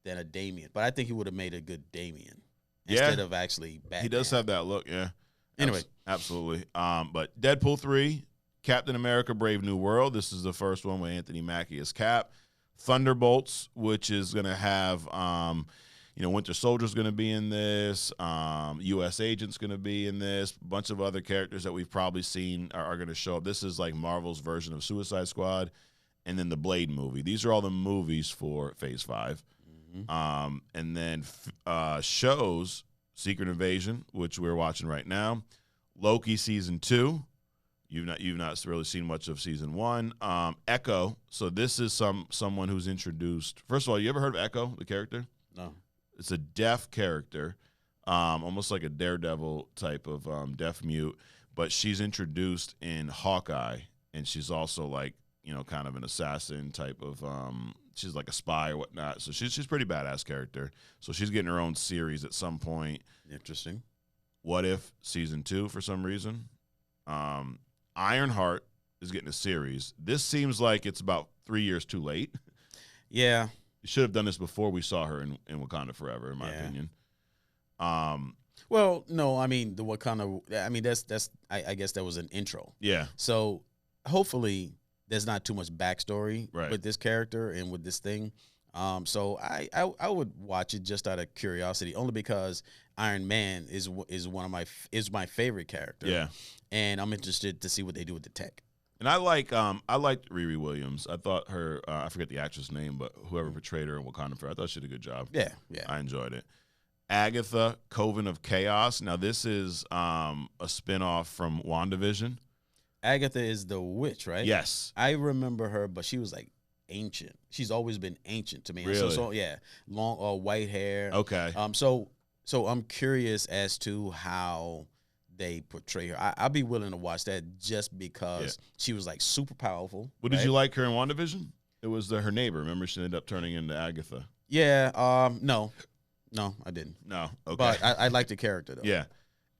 than a Damian, but I think he would have made a good Damian instead of actually Batman. He does have that look, yeah. Anyway. Absolutely. But Deadpool 3, Captain America, Brave New World. This is the first one with Anthony Mackie as Cap. Thunderbolts, which is going to have, Winter Soldier's going to be in this. U.S. Agent's going to be in this. A bunch of other characters that we've probably seen are going to show up. This is like Marvel's version of Suicide Squad. And then the Blade movie. These are all the movies for Phase 5. And then shows, Secret Invasion, which we're watching right now. Loki Season 2. You've not really seen much of Season 1. Echo. So this is someone who's introduced. First of all, you ever heard of Echo, the character? No. It's a deaf character, almost like a Daredevil type of deaf mute. But she's introduced in Hawkeye, and she's also like, kind of an assassin type of. She's like a spy or whatnot. So she's pretty badass character. So she's getting her own series at some point. Interesting. What If Season 2 for some reason. Ironheart is getting a series. This seems like it's about 3 years too late. Yeah. You should have done this before we saw her in Wakanda Forever, in my opinion. Well, no, I mean the Wakanda. I mean that's. I guess that was an intro. Yeah. So hopefully there's not too much backstory with this character and with this thing. So I would watch it just out of curiosity, only because Iron Man is my favorite character. Yeah. And I'm interested to see what they do with the tech. And I liked Riri Williams. I thought her I forget the actress name, but whoever portrayed her in Wakanda Forever, I thought she did a good job. Yeah. I enjoyed it. Agatha, Coven of Chaos. Now this is a spinoff from WandaVision. Agatha is the witch, right? Yes. I remember her, but she was like ancient. She's always been ancient to me. Really? So yeah, long white hair. Okay. So I'm curious as to how they portray her. I'll be willing to watch that just because she was like super powerful. Well, did you like her in WandaVision? It was her neighbor. Remember, she ended up turning into Agatha. Yeah. No, I didn't. No. Okay. But I like the character though. Yeah.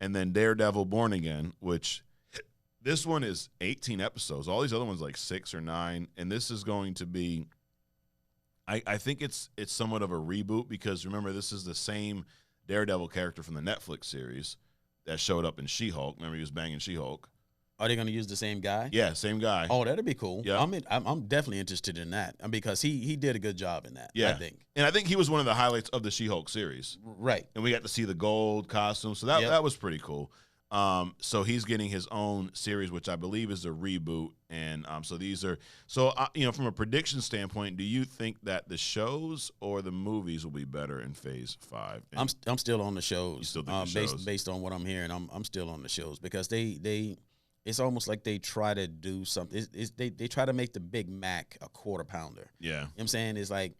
And then Daredevil Born Again, which this one is 18 episodes. All these other ones like 6 or 9. And this is going to be, I think it's somewhat of a reboot because remember this is the same Daredevil character from the Netflix series that showed up in She-Hulk. Remember he was banging She-Hulk. Are they going to use the same guy? Yeah, same guy. Oh, that'd be cool. Yeah, I'm definitely interested in that because he did a good job in that. Yeah, I think. And I think he was one of the highlights of the She-Hulk series. Right. And we got to see the gold costume, so that was pretty cool. So he's getting his own series, which I believe is a reboot. And so these are from a prediction standpoint, do you think that the shows or the movies will be better in Phase 5? And I'm still on the shows. You still think the shows? Based on what I'm hearing, I'm still on the shows because they it's almost like they try to do something. They try to make the Big Mac a quarter pounder. Yeah, you know what I'm saying it's like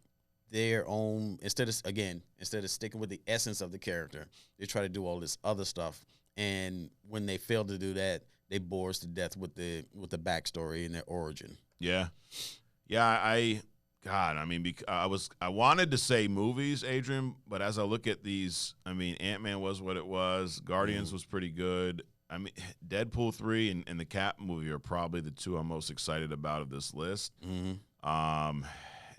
their own instead of sticking with the essence of the character, they try to do all this other stuff. And when they fail to do that, they bore us to death with the backstory and their origin. Yeah. I wanted to say movies, Adrian, but as I look at these, I mean, Ant-Man was what it was. Guardians was pretty good. I mean, Deadpool 3 and the Cap movie are probably the two I'm most excited about of this list. Mm-hmm.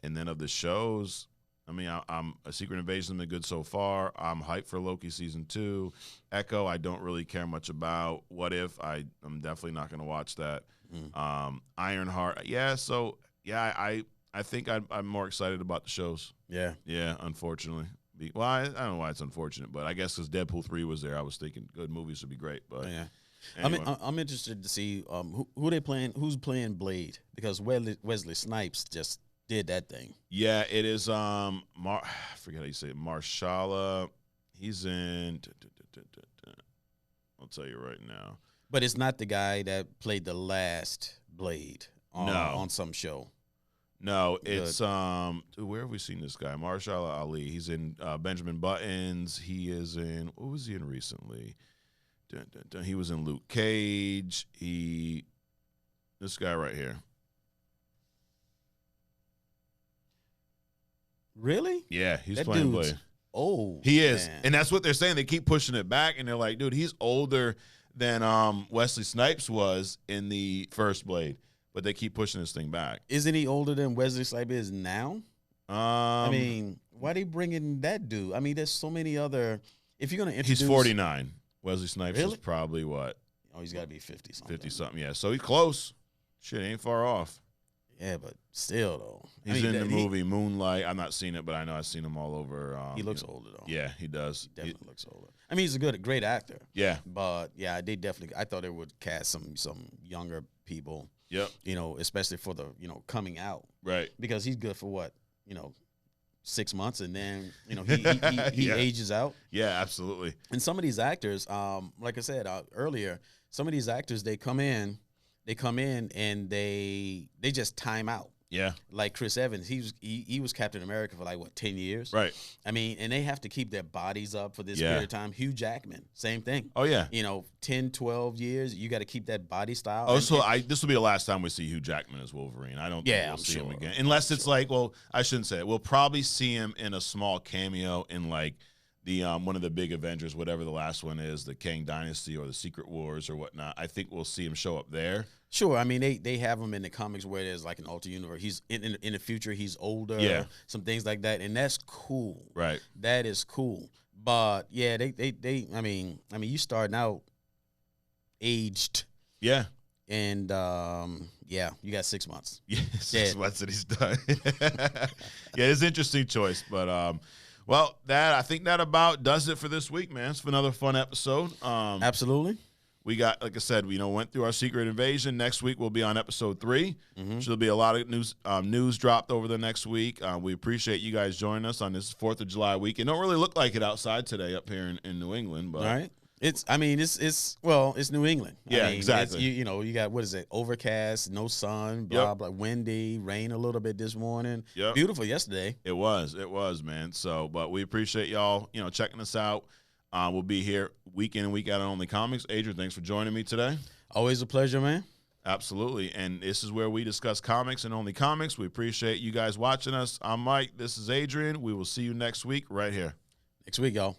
And then of the shows, I mean, I'm a Secret Invasion has been good so far. I'm hyped for Loki season 2. Echo, I don't really care much about. What If? I'm definitely not going to watch that. Ironheart, yeah. So yeah, I think I'm more excited about the shows. Yeah. Unfortunately, well, I don't know why it's unfortunate, but I guess because Deadpool 3 was there, I was thinking good movies would be great. But yeah. Anyway. I'm interested to see who they playing. Who's playing Blade? Because Wesley Snipes just did that thing. Yeah, it is. I forget how you say it. Marshala. He's in. I'll tell you right now. But it's not the guy that played the last Blade on some show. No, it's where have we seen this guy? Marshala Ali. He's in Benjamin Buttons. He is in what was he in recently? He was in Luke Cage. This guy right here. Really? Yeah, he's playing Blade. Oh, he is, man. And that's what they're saying. They keep pushing it back, and they're like, dude, he's older than Wesley Snipes was in the first Blade, but they keep pushing this thing back. Isn't he older than Wesley Snipes is now? I mean, why they bringing that dude? I mean, there's so many other. If you're gonna introduce, he's 49. Wesley Snipes really? is probably what? Oh, he's got to be 50 something. 50 something, yeah. So he's close. Shit, ain't far off. Yeah, but still though, he's in the movie Moonlight. I've not seen it, but I know I've seen him all over. He looks older though. Yeah, he does. He definitely looks older. I mean, he's a great actor. Yeah, but yeah, they definitely. I thought they would cast some younger people. Yep. You know, especially for the coming out. Right. Because he's good for what 6 months, and then he yeah. ages out. Yeah, absolutely. And some of these actors, like I said earlier, some of these actors they come in and they just time out. Yeah. Like Chris Evans, he was Captain America for 10 years. Right. I mean, and they have to keep their bodies up for this period of time. Hugh Jackman, same thing. Oh yeah. 10, 12 years, you got to keep that body style. Oh, so this will be the last time we see Hugh Jackman as Wolverine. I don't think we'll see him again. Unless it's I shouldn't say it. We'll probably see him in a small cameo in the one of the big Avengers, whatever the last one is, the Kang Dynasty or the Secret Wars or whatnot. I think we'll see him show up there. Sure, I mean they have him in the comics where there's an alternate universe. He's in the future. He's older. Yeah, some things like that, and that's cool. Right, that is cool. But yeah, they I mean you starting out aged. Yeah, and you got 6 months. Yeah, 6 months and he's done. Yeah, it's an interesting choice, but well, I think that about does it for this week, man. It's been another fun episode. Absolutely. We got, like I said, went through our Secret Invasion. Next week we'll be on episode 3. Mm-hmm. So there'll be a lot of news dropped over the next week. We appreciate you guys joining us on this 4th of July week. It don't really look like it outside today up here in New England, but all right. It's New England. Yeah, exactly. You got, what is it? Overcast, no sun, blah, blah, windy, rain a little bit this morning. Yep. Beautiful yesterday. It was, man. So, but we appreciate y'all, checking us out. We'll be here week in and week out on Only Comics. Adrian, thanks for joining me today. Always a pleasure, man. Absolutely. And this is where we discuss comics and Only Comics. We appreciate you guys watching us. I'm Mike. This is Adrian. We will see you next week right here. Next week, y'all.